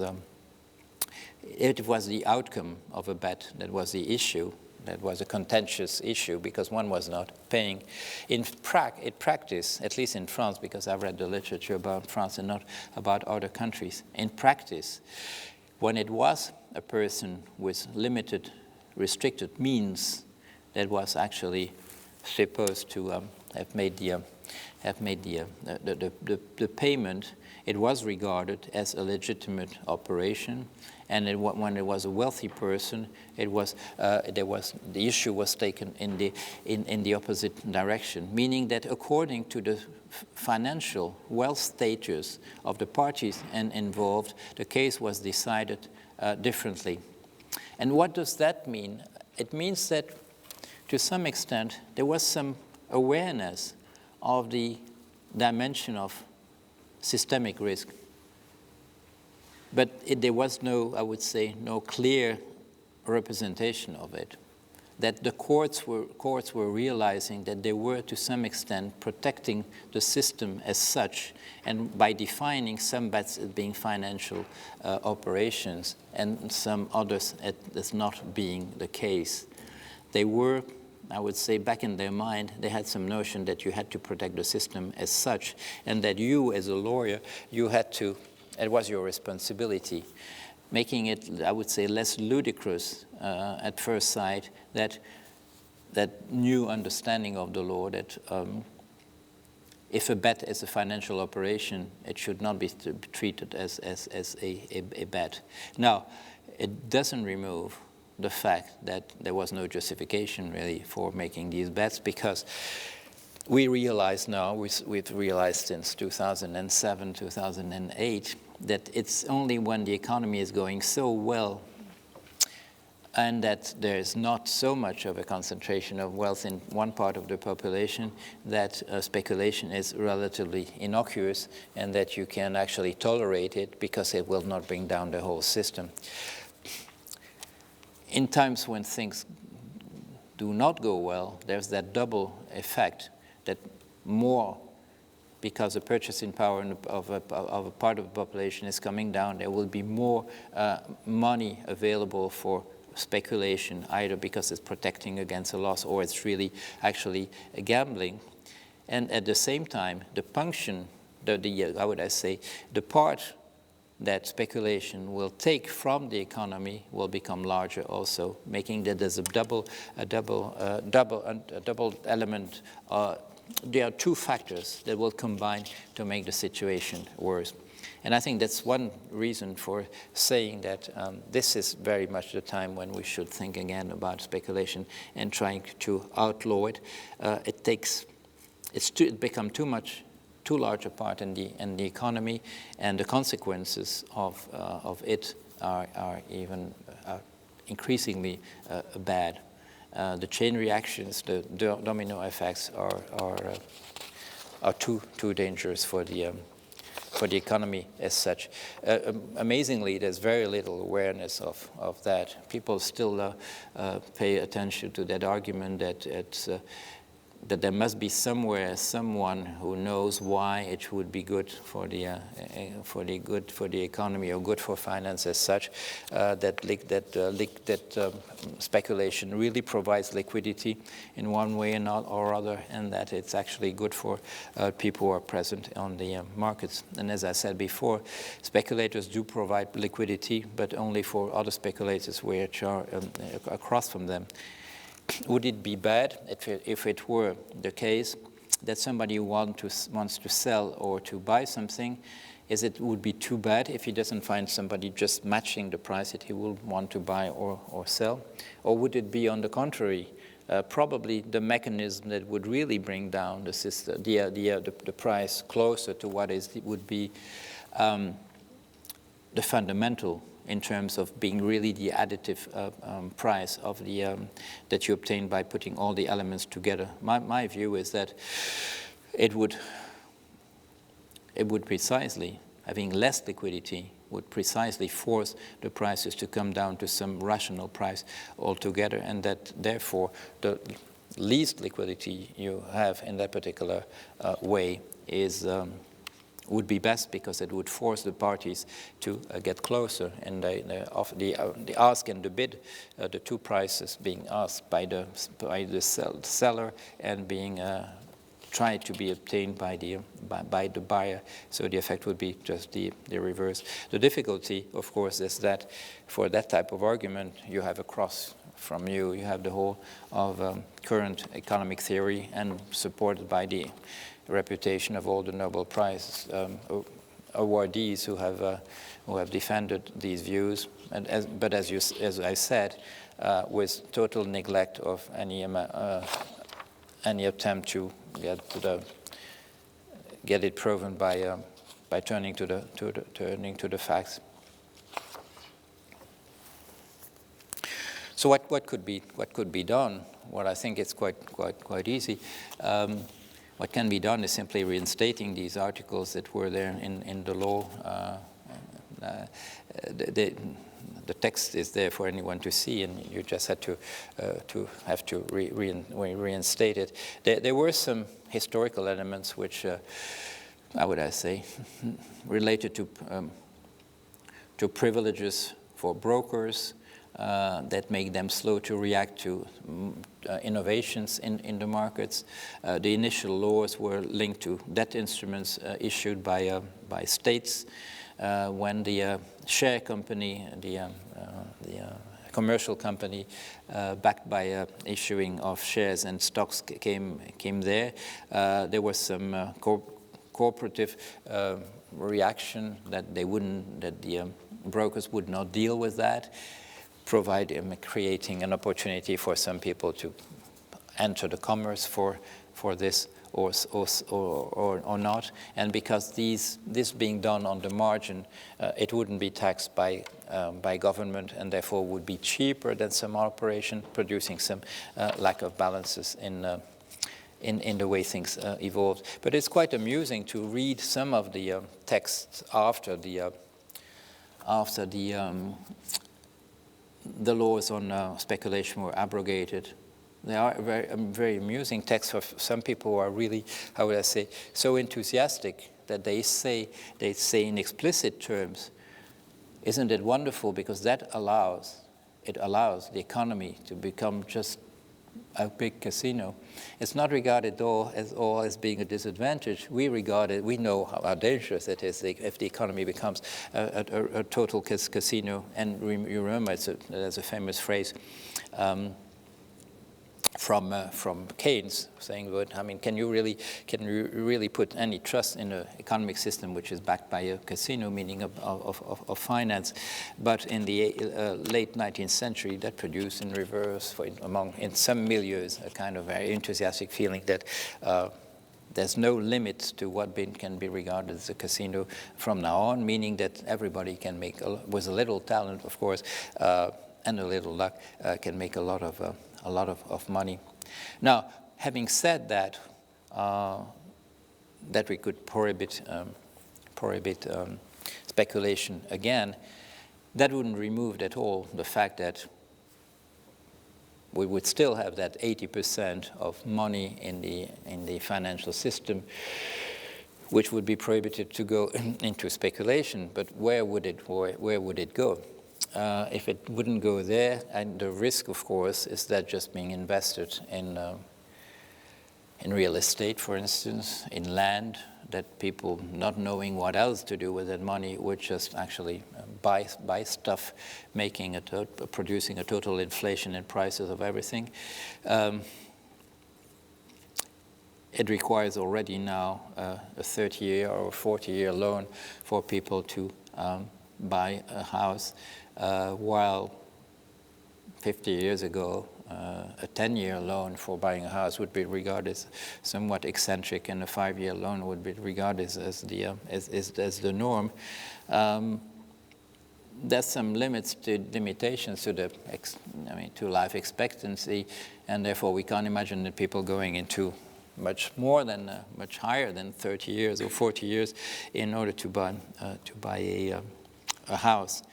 it was the outcome of a bet that was the issue, that was a contentious issue because one was not paying. In practice, at least in France, because I've read the literature about France and not about other countries, in practice, when it was a person with limited, restricted means that was actually supposed to have made have made the payment, it was regarded as a legitimate operation, and when it was a wealthy person, the issue was taken in the opposite direction, meaning that according to the financial wealth status of the parties involved, the case was decided differently. And what does that mean? It means that, to some extent, there was some awareness of the dimension of systemic risk. But there was no, I would say, no clear representation of it. That the courts were realizing that they were, to some extent, protecting the system as such, and by defining some bets as being financial operations and some others as not being the case. They were, I would say, back in their mind, they had some notion that you had to protect the system as such, and that you, as a lawyer, you had to, it was your responsibility, making it, I would say, less ludicrous at first sight, that new understanding of the law, that if a bet is a financial operation, it should not be treated as a bet. Now, it doesn't remove the fact that there was no justification really for making these bets, because we realize now, we've realized since 2007, 2008, that it's only when the economy is going so well and that there's not so much of a concentration of wealth in one part of the population that speculation is relatively innocuous, and that you can actually tolerate it because it will not bring down the whole system. In times when things do not go well, there's that double effect, that more, because the purchasing power of a part of the population is coming down, there will be more money available for speculation, either because it's protecting against a loss or it's really actually gambling. And at the same time, the function, how would I say, the part that speculation will take from the economy will become larger also, making that there's a double element. There are two factors that will combine to make the situation worse. And I think that's one reason for saying that this is very much the time when we should think again about speculation and trying to outlaw it. It's become too large a part in the economy, and the consequences of it are even increasingly bad. The chain reactions, the domino effects are too dangerous for the economy as such. Amazingly, there's very little awareness of that. People still pay attention to that argument that there must be somewhere someone who knows why it would be good for the economy or good for finance as such, that speculation really provides liquidity in one way or other, and that it's actually good for people who are present on the markets. And as I said before, speculators do provide liquidity, but only for other speculators which are across from them. Would it be bad if it were the case that somebody wants to sell or to buy something? It would be too bad if he doesn't find somebody just matching the price that he will want to buy or sell? Or would it be on the contrary, probably the mechanism that would really bring down the system, the price closer to what would be the fundamental in terms of being really the additive price of that you obtain by putting all the elements together? My view is that it would precisely, having less liquidity, would precisely force the prices to come down to some rational price altogether, and that therefore the least liquidity you have in that particular way would be best, because it would force the parties to get closer, and the ask and the bid, the two prices being asked by the seller and being tried to be obtained by the buyer. So the effect would be just the reverse. The difficulty, of course, is that for that type of argument, you have across from you have the whole of current economic theory, and supported by the reputation of all the Nobel Prize awardees who have defended these views, but as I said, with total neglect of any attempt to get it proven by turning to the facts. So what could be done? Well, I think it's quite easy. What can be done is simply reinstating these articles that were there in the law. The text is there for anyone to see, and you just had to reinstate it. There were some historical elements which, how would I say, related to privileges for brokers that make them slow to react to innovations in the markets. The initial laws were linked to debt instruments issued by states. When the share company, the commercial company backed by issuing of shares and stocks came there, there was some cooperative reaction that the brokers would not deal with that, creating an opportunity for some people to enter the commerce for this or not. And because this being done on the margin, it wouldn't be taxed by government, and therefore would be cheaper than some operation, producing some lack of balances in the way things evolved. But it's quite amusing to read some of the texts after the laws on speculation were abrogated. They are very amusing texts for some people who are really, how would I say, so enthusiastic that they say in explicit terms, isn't it wonderful, because that allows the economy to become just a big casino. It's not regarded at all as being a disadvantage. We know how dangerous it is if the economy becomes a total casino. And you remember, there's a famous phrase from Keynes saying, "But I mean, can you really put any trust in an economic system which is backed by a casino, meaning of finance?" But in the late 19th century, that produced in reverse in some milieus a kind of very enthusiastic feeling that there's no limit to what can be regarded as a casino from now on, meaning that everybody can make, with a little talent, of course, and a little luck, can make a lot of money. Now, having said that, that we could prohibit speculation again, that wouldn't remove at all the fact that we would still have that 80% of money in the financial system which would be prohibited to go into speculation. But where would it go? If it wouldn't go there, and the risk, of course, is that just being invested in real estate, for instance, in land, that people not knowing what else to do with that money would just actually buy stuff, producing a total inflation in prices of everything. It requires already now a 30-year or 40-year loan for people to buy a house. While 50 years ago, a 10-year loan for buying a house would be regarded as somewhat eccentric, and a 5-year loan would be regarded as the norm. There's some limitations to life expectancy, and therefore we can't imagine that people going into much higher than 30 years or 40 years in order to buy a house.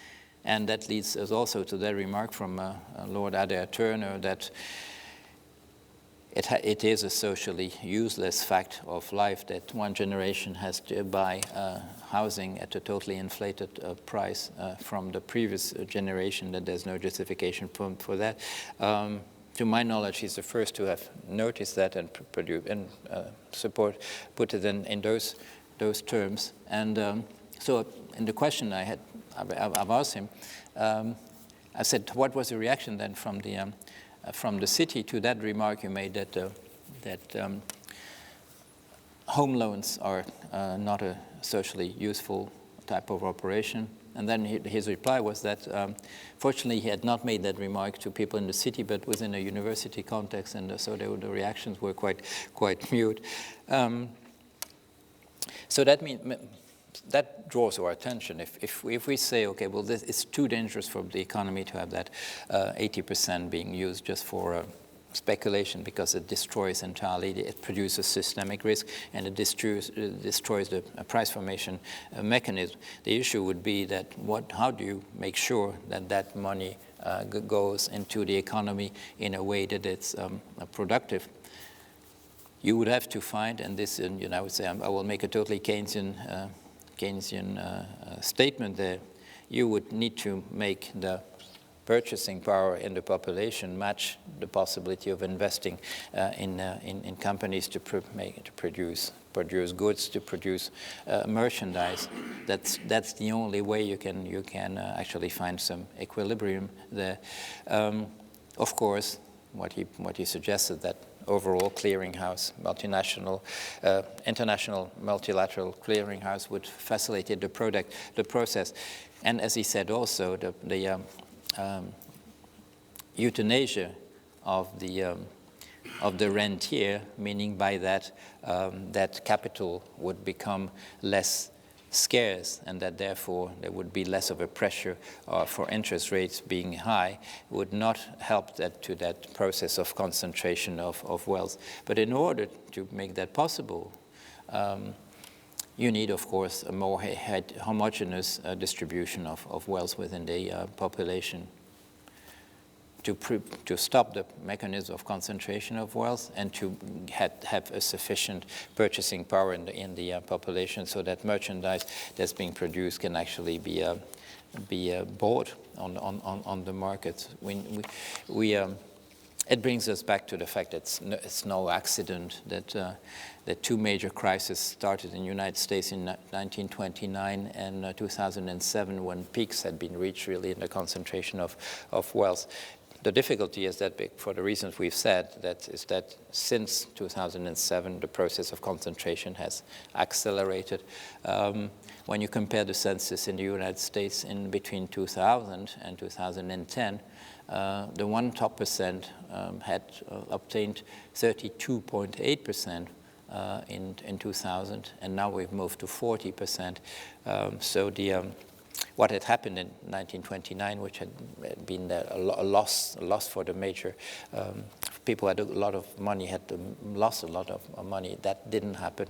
And that leads us also to that remark from Lord Adair Turner that it is a socially useless fact of life that one generation has to buy housing at a totally inflated price from the previous generation, that there's no justification for that. To my knowledge, he's the first to have noticed that and put it in those terms. And so in the question I've asked him, I said, what was the reaction then from the city to that remark you made that home loans are not a socially useful type of operation. And then his reply was that, fortunately, he had not made that remark to people in the city, but within a university context, and so the reactions were quite mute. So that draws our attention. If we say, okay, well, it's too dangerous for the economy to have that 80% being used just for speculation, because it destroys entirely, it produces systemic risk, and it destroys the price formation mechanism. The issue would be that how do you make sure that that money goes into the economy in a way that it's productive? You would have to find, and this, I would say, I will make a totally Keynesian statement there. You would need to make the purchasing power in the population match the possibility of investing in companies to produce goods, to produce merchandise. That's the only way you can actually find some equilibrium there. Of course, what he suggested, that overall clearinghouse, international multilateral clearinghouse would facilitate the process. And as he said also, the euthanasia of the rentier, meaning by that that capital would become less scarce, and that therefore there would be less of a pressure for interest rates being high, would not help that process of concentration of wealth. But in order to make that possible, you need, of course, a more homogeneous distribution of wealth within the population to stop the mechanism of concentration of wealth, and to have a sufficient purchasing power in the population, so that merchandise that's being produced can actually be bought on the market. It brings us back to the fact that it's no accident that the two major crises started in the United States in 1929 and 2007, when peaks had been reached really in the concentration of wealth. The difficulty is that, for the reasons we've said, is that since 2007, the process of concentration has accelerated. When you compare the census in the United States in between 2000 and 2010, the one top percent had obtained 32.8% in 2000, and now we've moved to 40%. So what had happened in 1929, which had been a loss for the major people who had a lot of money, had lost a lot of money. That didn't happen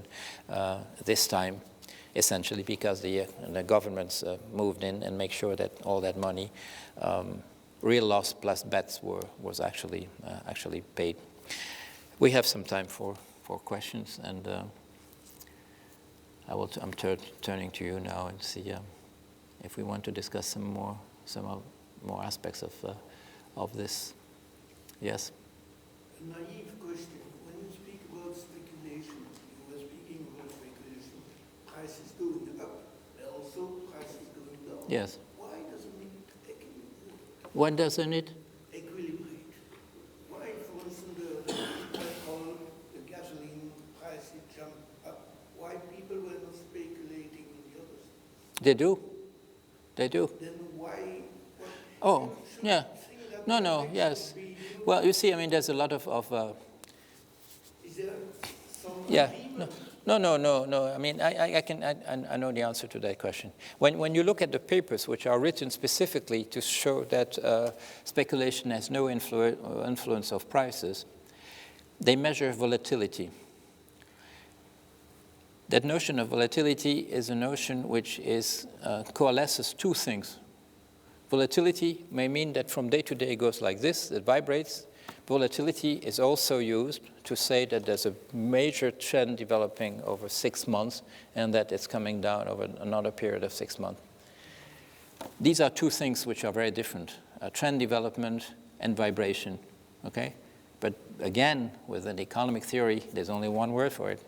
this time, essentially because the governments moved in and make sure that all that money, real loss plus bets, was actually paid. We have some time for questions, and I'm turning to you now and see if we want to discuss some more aspects of this. Yes. A naive question. When you speak about speculation, you were speaking about speculation. Prices going up, but also prices going down. Yes. Why doesn't it equilibrate? What doesn't it? Equilibrate. Why, for instance, the petrol, the gasoline prices jump up? Why people were not speculating in the others? They do. They do. Then why? Oh, yeah. No, yes. Well, you see, I mean, there's a lot of is there some yeah. agreement? No. I mean, I know the answer to that question. When you look at the papers which are written specifically to show that speculation has no influence of prices, they measure volatility. That notion of volatility is a notion which coalesces two things. Volatility may mean that from day to day it goes like this, it vibrates. Volatility is also used to say that there's a major trend developing over 6 months and that it's coming down over another period of 6 months. These are two things which are very different, trend development and vibration, okay? But again, with an economic theory, there's only one word for it.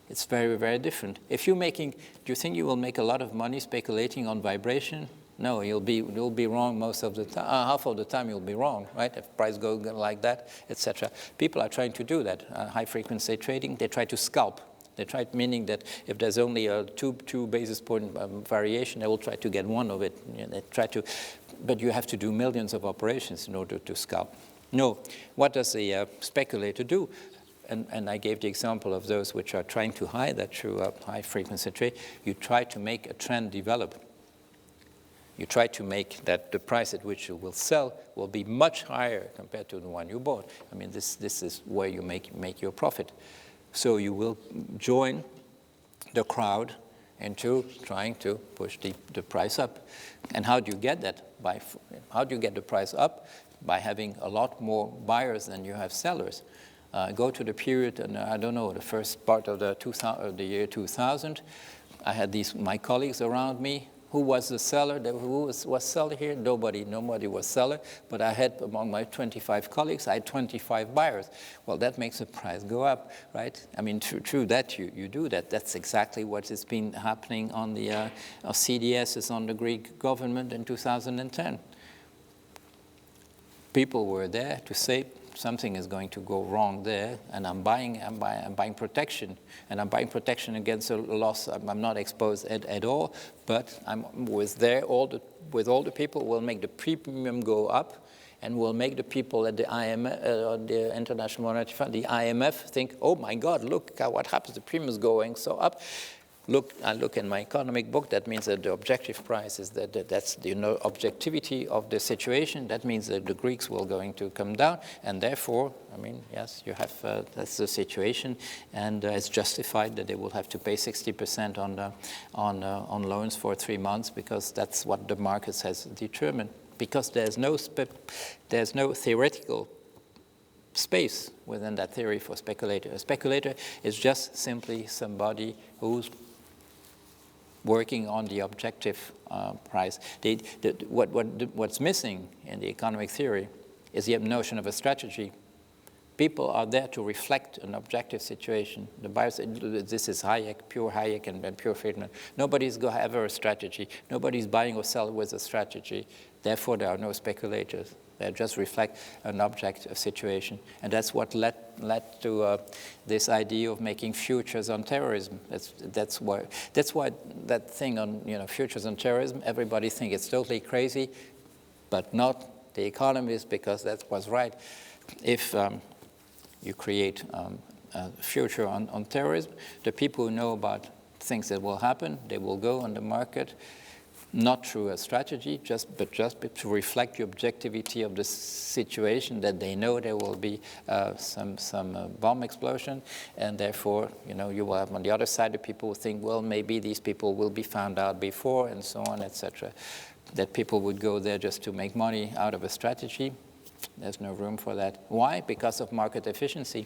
It's very, very different. Do you think you will make a lot of money speculating on vibration? No, you'll be wrong most of the time. Half of the time you'll be wrong, right? If price goes like that, etc. People are trying to do that. High frequency trading, they try to scalp They tried, meaning that if there's only a two basis point variation, they will try to get one of it. They try to, but you have to do millions of operations in order to scalp. No, what does a speculator do? And I gave the example of those which are trying to hide that through a high-frequency trade. You try to make a trend develop. You try to make that the price at which you will sell will be much higher compared to the one you bought. I mean, this is where you make your profit. So you will join the crowd into trying to push the price up. And how do you get that? How do you get the price up? By having a lot more buyers than you have sellers. Go to the period, and I don't know, the first part of the year 2000. I had my colleagues around me. Who was the seller? Who was seller here? Nobody was seller. But I had, among my 25 colleagues, I had 25 buyers. Well, that makes the price go up, right? I mean, through that, you do that. That's exactly what has been happening on the CDSs on the Greek government in 2010. People were there to say, something is going to go wrong there, and I'm buying protection, and I'm buying protection against a loss. I'm not exposed at all, but I'm with all the people. Will make the premium go up, and will make the people at the IMF, the International Monetary Fund, the IMF, think, oh my God, look what happens. The premium is going so up. I look in my economic book. That means that the objective price is that's the objectivity of the situation. That means that the Greeks will going to come down, and therefore, I mean, yes, you have that's the situation, and it's justified that they will have to pay 60% on loans for 3 months because that's what the markets has determined. Because there's no theoretical space within that theory for speculator. A speculator is just simply somebody who's working on the objective price. What's missing in the economic theory is the notion of a strategy. People are there to reflect an objective situation. The buyers, this is Hayek, pure Hayek and pure Friedman. Nobody's going to have a strategy. Nobody's buying or selling with a strategy. Therefore, there are no speculators. They just reflect an objective situation. And that's what led to this idea of making futures on terrorism. That's why that thing on futures on terrorism, everybody thinks it's totally crazy, but not the economists, because that was right. If you create a future on terrorism, the people who know about things that will happen, they will go on the market, not through a strategy, but just to reflect the objectivity of the situation, that they know there will be some bomb explosion, and therefore, you will have on the other side the people who think, well, maybe these people will be found out before, and so on, etc. That people would go there just to make money out of a strategy. There's no room for that. Why? Because of market efficiency.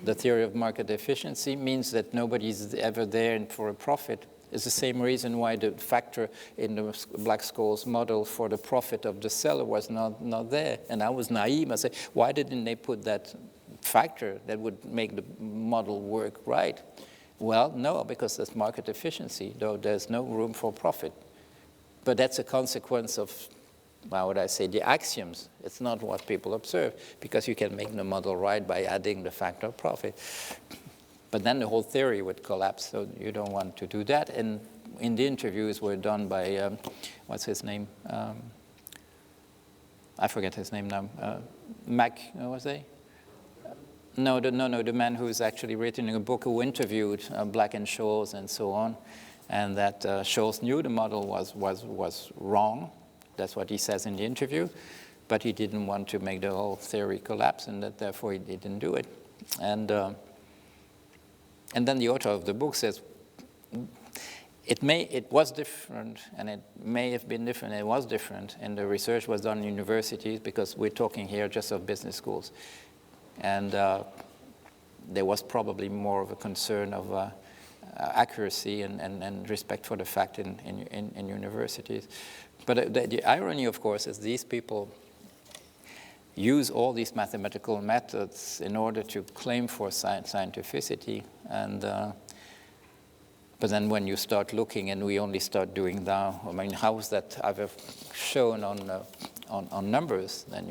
The theory of market efficiency means that nobody's ever there for a profit. It's the same reason why the factor in the Black-Scholes model for the profit of the seller was not there. And I was naive. I said, why didn't they put that factor that would make the model work right? Well, no, because that's market efficiency, though there's no room for profit. But that's a consequence of, how would I say, the axioms. It's not what people observe, because you can make the model right by adding the factor of profit. But then the whole theory would collapse, so you don't want to do that. And in the interviews were done by, what's his name? I forget his name now. What was he? No, the man who's actually written a book who interviewed Black and Scholes and so on, and that Scholes knew the model was wrong. That's what he says in the interview, but he didn't want to make the whole theory collapse, and that therefore he didn't do it. And then the author of the book says, it was different, and it may have been different, it was different, and the research was done in universities, because we're talking here just of business schools. And there was probably more of a concern of accuracy and respect for the fact in universities. But the irony, of course, is these people use all these mathematical methods in order to claim for scientificity. And but then when you start looking, and we only start doing now, I mean, how is that ever shown on numbers? Then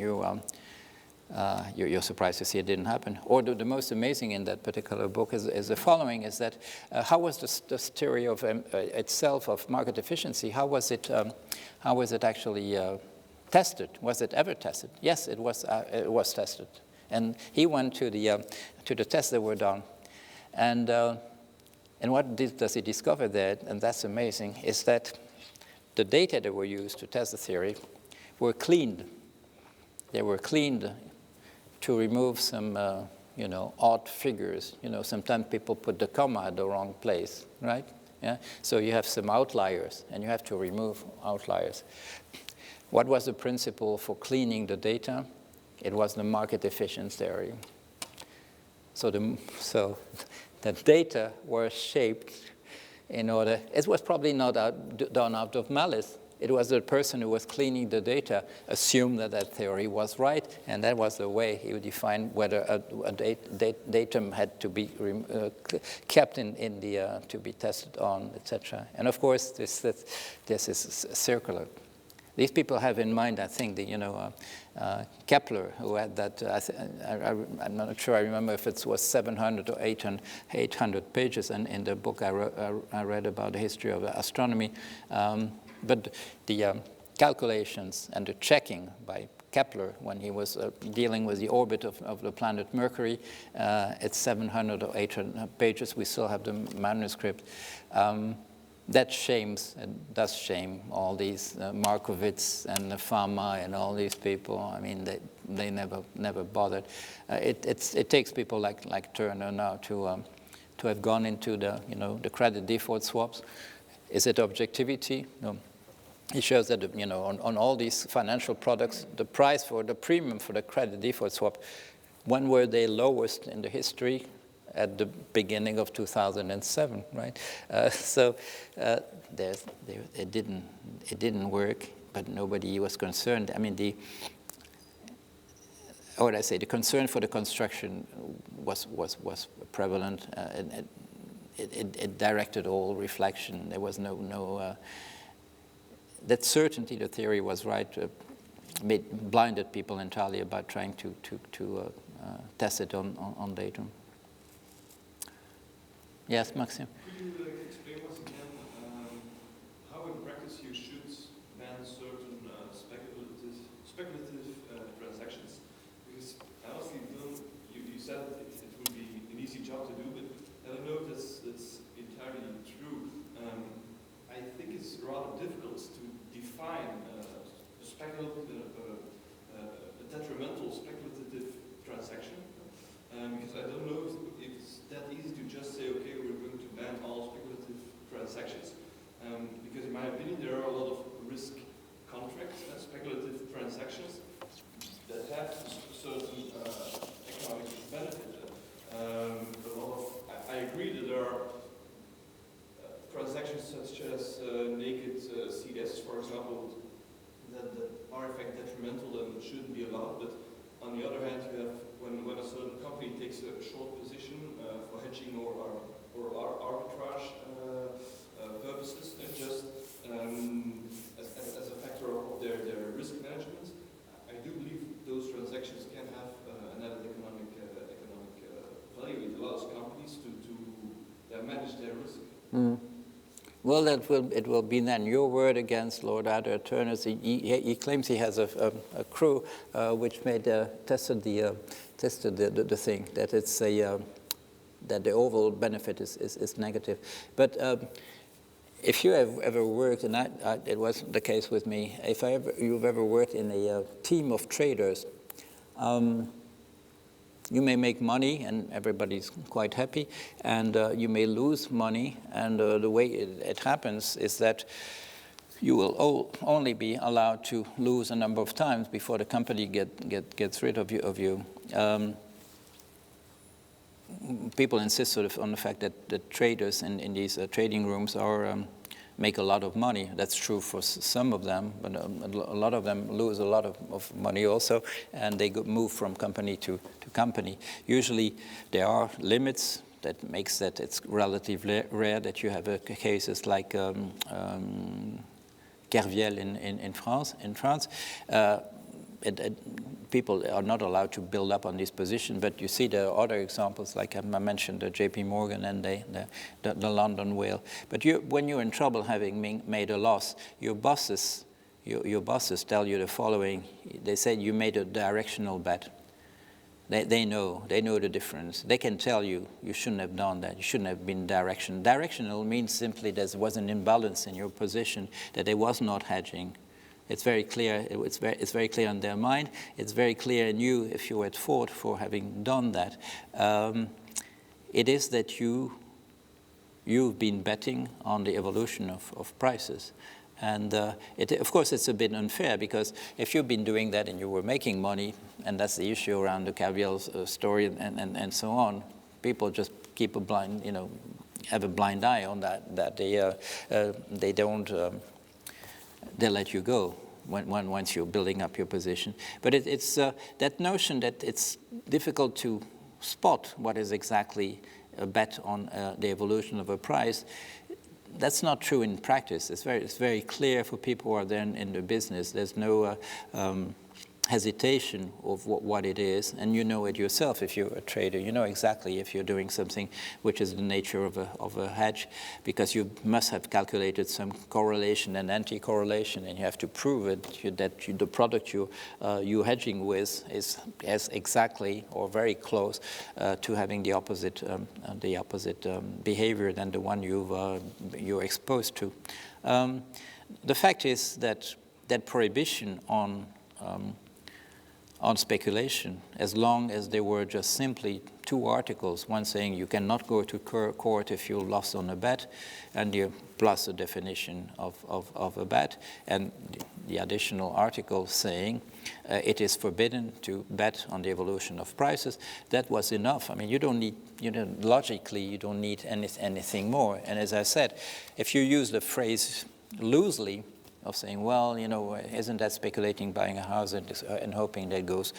you're surprised to see it didn't happen. Or the most amazing in that particular book is the following, is that how was this theory of itself of market efficiency, how was it actually tested? Was it ever tested? Yes, it was tested. And he went to the tests that were done. And what does he discover there, and that's amazing, is that the data that were used to test the theory were cleaned. They were cleaned to remove some, odd figures. Sometimes people put the comma at the wrong place, right? Yeah. So you have some outliers, and you have to remove outliers. What was the principle for cleaning the data? It was the market efficiency theory. So the data were shaped in order. It was probably not done out of malice. It was the person who was cleaning the data assumed that theory was right, and that was the way he would define whether a datum had to be kept to be tested on, etc. And of course, this is circular. These people have in mind, I think, Kepler, who had that. I'm not sure. I remember if it was 700 or 800 pages, and in the book I read about the history of astronomy. But the calculations and the checking by Kepler when he was dealing with the orbit of the planet Mercury, it's 700 or 800 pages. We still have the manuscript. That does shame all these Markowitz and Fama and all these people. I mean, they never bothered. It takes people like Turner now to have gone into the credit default swaps. Is it objectivity? No. It shows that on all these financial products, the premium for the credit default swap, when were they lowest in the history? At the beginning of 2007, right? It didn't work, but nobody was concerned. I mean, the concern for the construction was prevalent. It directed all reflection. There was no that certainty the theory was right blinded people entirely about trying to test it on datum. Yes, Maxim. Could you explain once again how in practice you should ban certain speculative transactions? Because I honestly don't, you said it would be an easy job to do, but I don't know if that's entirely true. I think it's rather difficult to define a detrimental speculative transaction. Because I don't know if it's that easy to just say, okay, we're going to ban all speculative transactions. Because in my opinion, there are a lot of risk contracts and speculative transactions that have certain economic benefit. I agree that there are transactions such as naked CDS, for example, that are in fact detrimental and shouldn't be allowed. But on the other hand, you have when a certain company takes a short position for hedging or arbitrage purposes, just as a factor of their risk management, I do believe those transactions can have an added economic value. It allows companies to manage their risk. Mm. Well, it will be then your word against Lord Adair Turner's. He claims he has a crew which tested the thing, that it's that the overall benefit is negative. But if you have ever worked, and it wasn't the case with me, if you've ever worked in a team of traders, you may make money and everybody's quite happy, and you may lose money, and the way it happens is that you will only be allowed to lose a number of times before the company gets rid of you. People insist sort of on the fact that the traders in these trading rooms make a lot of money. That's true for some of them, but a lot of them lose a lot of money also, and they move from company to company. Usually there are limits that makes that it's relatively rare that you have cases like Kerviel in France. people are not allowed to build up on this position, but you see there are other examples, like I mentioned, the JP Morgan and the London whale. But when you're in trouble having made a loss, your bosses tell you the following. They say you made a directional bet. They know the difference. They can tell you shouldn't have done that. You shouldn't have been directional. Directional means simply there was an imbalance in your position, that they was not hedging. It's very clear. It's very clear in their mind. It's very clear in you if you were at fault for having done that. It is that you've been betting on the evolution of prices. And of course, it's a bit unfair, because if you've been doing that and you were making money, and that's the issue around the caviar story and so on, people just keep a blind, have a blind eye on that they don't, they let you go once you're building up your position. But it's that notion that it's difficult to spot what is exactly a bet on the evolution of a price. That's not true in practice. It's very clear for people who are then in the business. There's no hesitation of what it is, and you know it yourself if you're a trader. You know exactly if you're doing something which is the nature of a hedge, because you must have calculated some correlation and anti-correlation, and you have to prove it that the product you're hedging with is exactly or very close to having the opposite behavior than the one you're exposed to. The fact is that prohibition on speculation, as long as there were just simply two articles, one saying you cannot go to court if you lost on a bet, and plus a definition of a bet, and the additional article saying it is forbidden to bet on the evolution of prices, that was enough. I mean, logically, you don't need anything more. And as I said, if you use the phrase loosely, of saying, well, isn't that speculating, buying a house and hoping that goes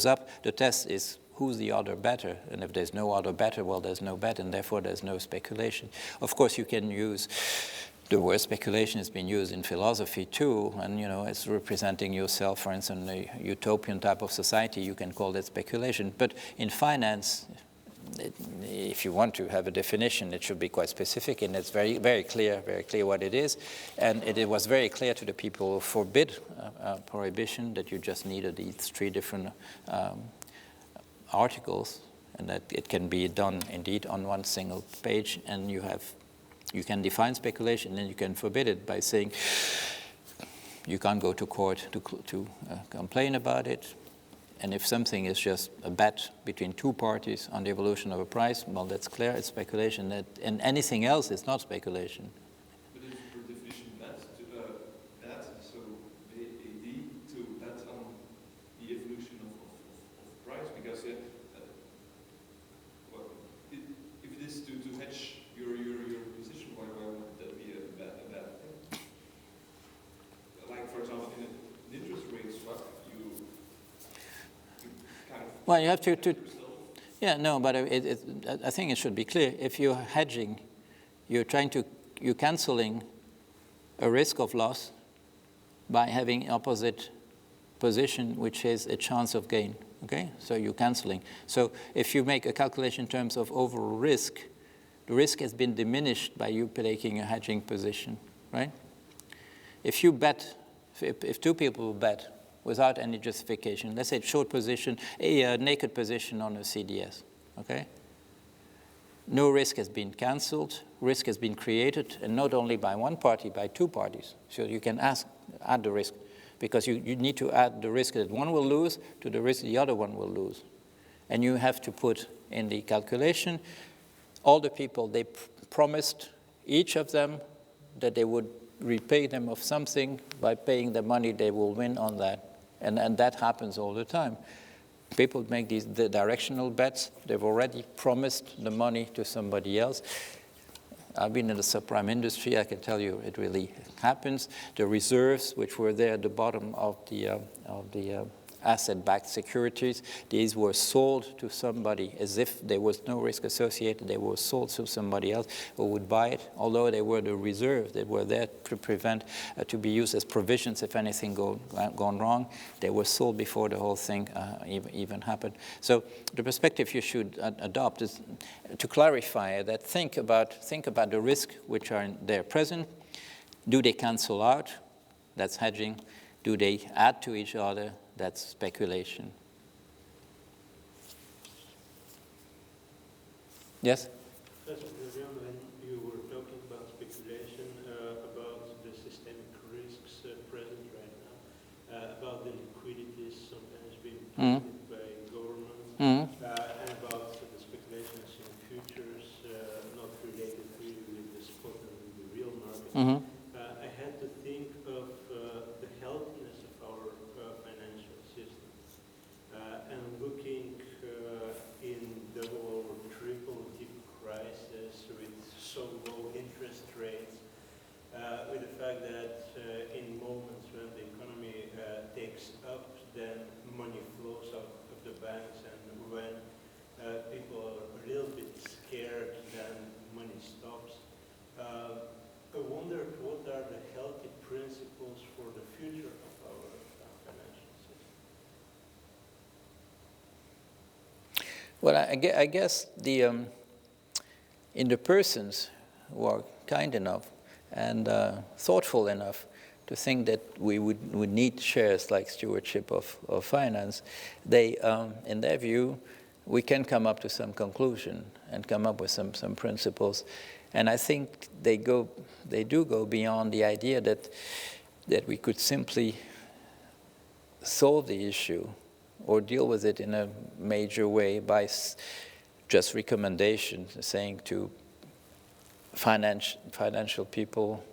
up? The test is, who's the other better? And if there's no other better, well, there's no bet, and therefore there's no speculation. Of course, you can use the word speculation has been used in philosophy too, and it's representing yourself, for instance, in a utopian type of society. You can call that speculation. But in finance, if you want to have a definition, it should be quite specific, and it's very clear what it is. And it was very clear to the people who forbid prohibition that you just needed these three different articles, and that it can be done indeed on one single page. And you can define speculation, and you can forbid it by saying you can't go to court to complain about it. And if something is just a bet between two parties on the evolution of a price, well, that's clear, it's speculation. And anything else is not speculation. But it's per definition bet, so B-A-D, to bet on the evolution of price, because if it is to hedge your position, why would that be a bad thing? Like, for example, in an interest rate swap, well, you have to yeah, no, but I think it should be clear. If you're hedging, you're canceling a risk of loss by having opposite position, which is a chance of gain. Okay, so you're canceling. So if you make a calculation in terms of overall risk, the risk has been diminished by you taking a hedging position, right? If you bet, if two people bet without any justification, let's say short position, a naked position on a CDS, okay? No risk has been canceled, risk has been created, and not only by one party, by two parties. So you can add the risk, because you need to add the risk that one will lose to the risk the other one will lose. And you have to put in the calculation all the people, they promised, each of them, that they would repay them of something by paying the money they will win on that. And that happens all the time. People make the directional bets. They've already promised the money to somebody else. I've been in the subprime industry. I can tell you it really happens. The reserves, which were there at the bottom of the asset-backed securities. These were sold to somebody as if there was no risk associated. They were sold to somebody else who would buy it, although they were the reserve. They were there to prevent, to be used as provisions if anything gone wrong. They were sold before the whole thing even happened. So the perspective you should adopt is to clarify that think about the risk which are there present. Do they cancel out? That's hedging. Do they add to each other? That's speculation. Yes? Professor Jorion, when you were talking about speculation, about the systemic risks present right now, about the liquidities sometimes being created by government, and about the speculations in futures not related really with the spot and with the real market. I had to think of the healthiness of our financial system and looking in double or triple dip crisis with so low interest rates, with the fact that in moments when the economy takes up, then money flows out of the banks, and when people are a little bit scared, then money stops. I wondered what are the healthy principles for the future of our financial system? Well, I guess in the persons who are kind enough and thoughtful enough to think that we would need shares like Stewardship of Finance, they, in their view, we can come up to some conclusion and come up with some principles. And I think they do go beyond the idea that we could simply solve the issue or deal with it in a major way by just recommendations, saying to financial people,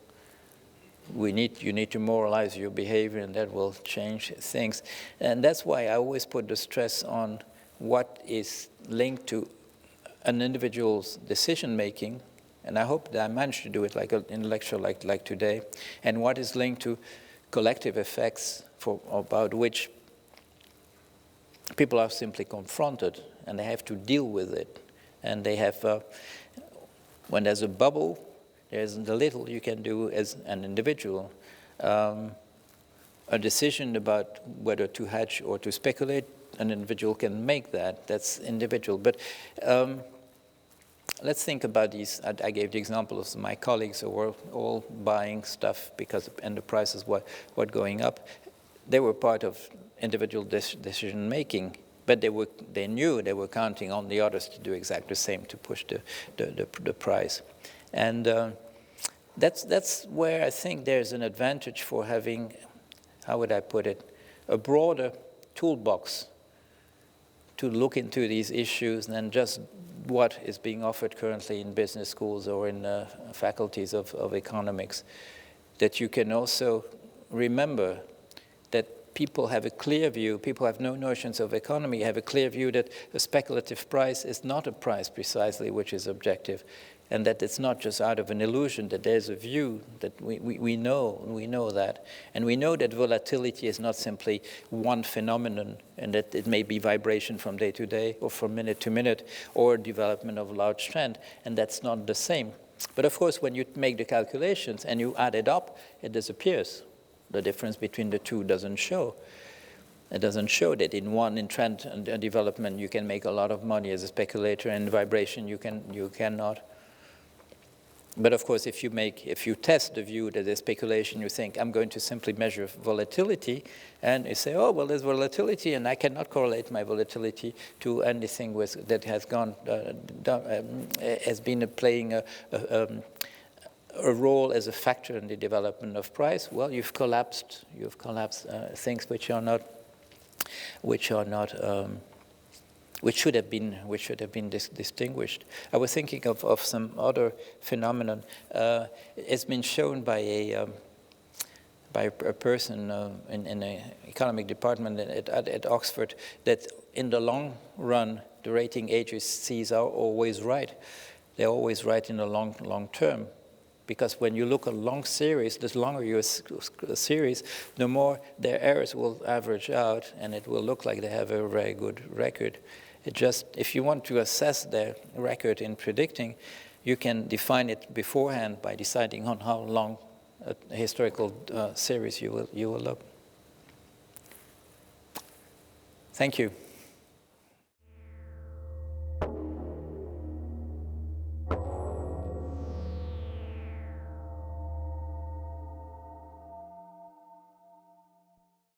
you need to moralize your behavior, and that will change things. And that's why I always put the stress on what is linked to an individual's decision-making, and I hope that I managed to do it like in a lecture like today, and what is linked to collective effects about which people are simply confronted, and they have to deal with it. And they have, when there's a bubble, there's the little you can do as an individual. A decision about whether to hedge or to speculate, an individual can make that. That's individual. But let's think about these. I gave the example of my colleagues who were all buying stuff and the prices were going up. They were part of individual decision making, but they knew they were counting on the others to do exactly the same to push the price. And that's where I think there's an advantage for having, how would I put it, a broader toolbox to look into these issues than just what is being offered currently in business schools or in faculties of economics. That you can also remember that people have a clear view, people have no notions of economy, have a clear view that a speculative price is not a price precisely which is objective, and that it's not just out of an illusion, that there's a view that we know that. And we know that volatility is not simply one phenomenon, and that it may be vibration from day to day or from minute to minute or development of a large trend, and that's not the same. But of course, when you make the calculations and you add it up, it disappears. The difference between the two doesn't show. It doesn't show that in trend and development you can make a lot of money as a speculator, and vibration you cannot. But of course, if you test the view that there's speculation, you think, I'm going to simply measure volatility, and you say, oh, well, there's volatility, and I cannot correlate my volatility to anything that has been playing a role as a factor in the development of price. Well, you've collapsed things which should have been distinguished. I was thinking of some other phenomenon. It's been shown by a person in an economic department at Oxford that in the long run, the rating agencies are always right. They're always right in the long term, because when you look at long series, the longer your series, the more their errors will average out, and it will look like they have a very good record. It just, if you want to assess their record in predicting, you can define it beforehand by deciding on how long a historical series you will look. Thank you.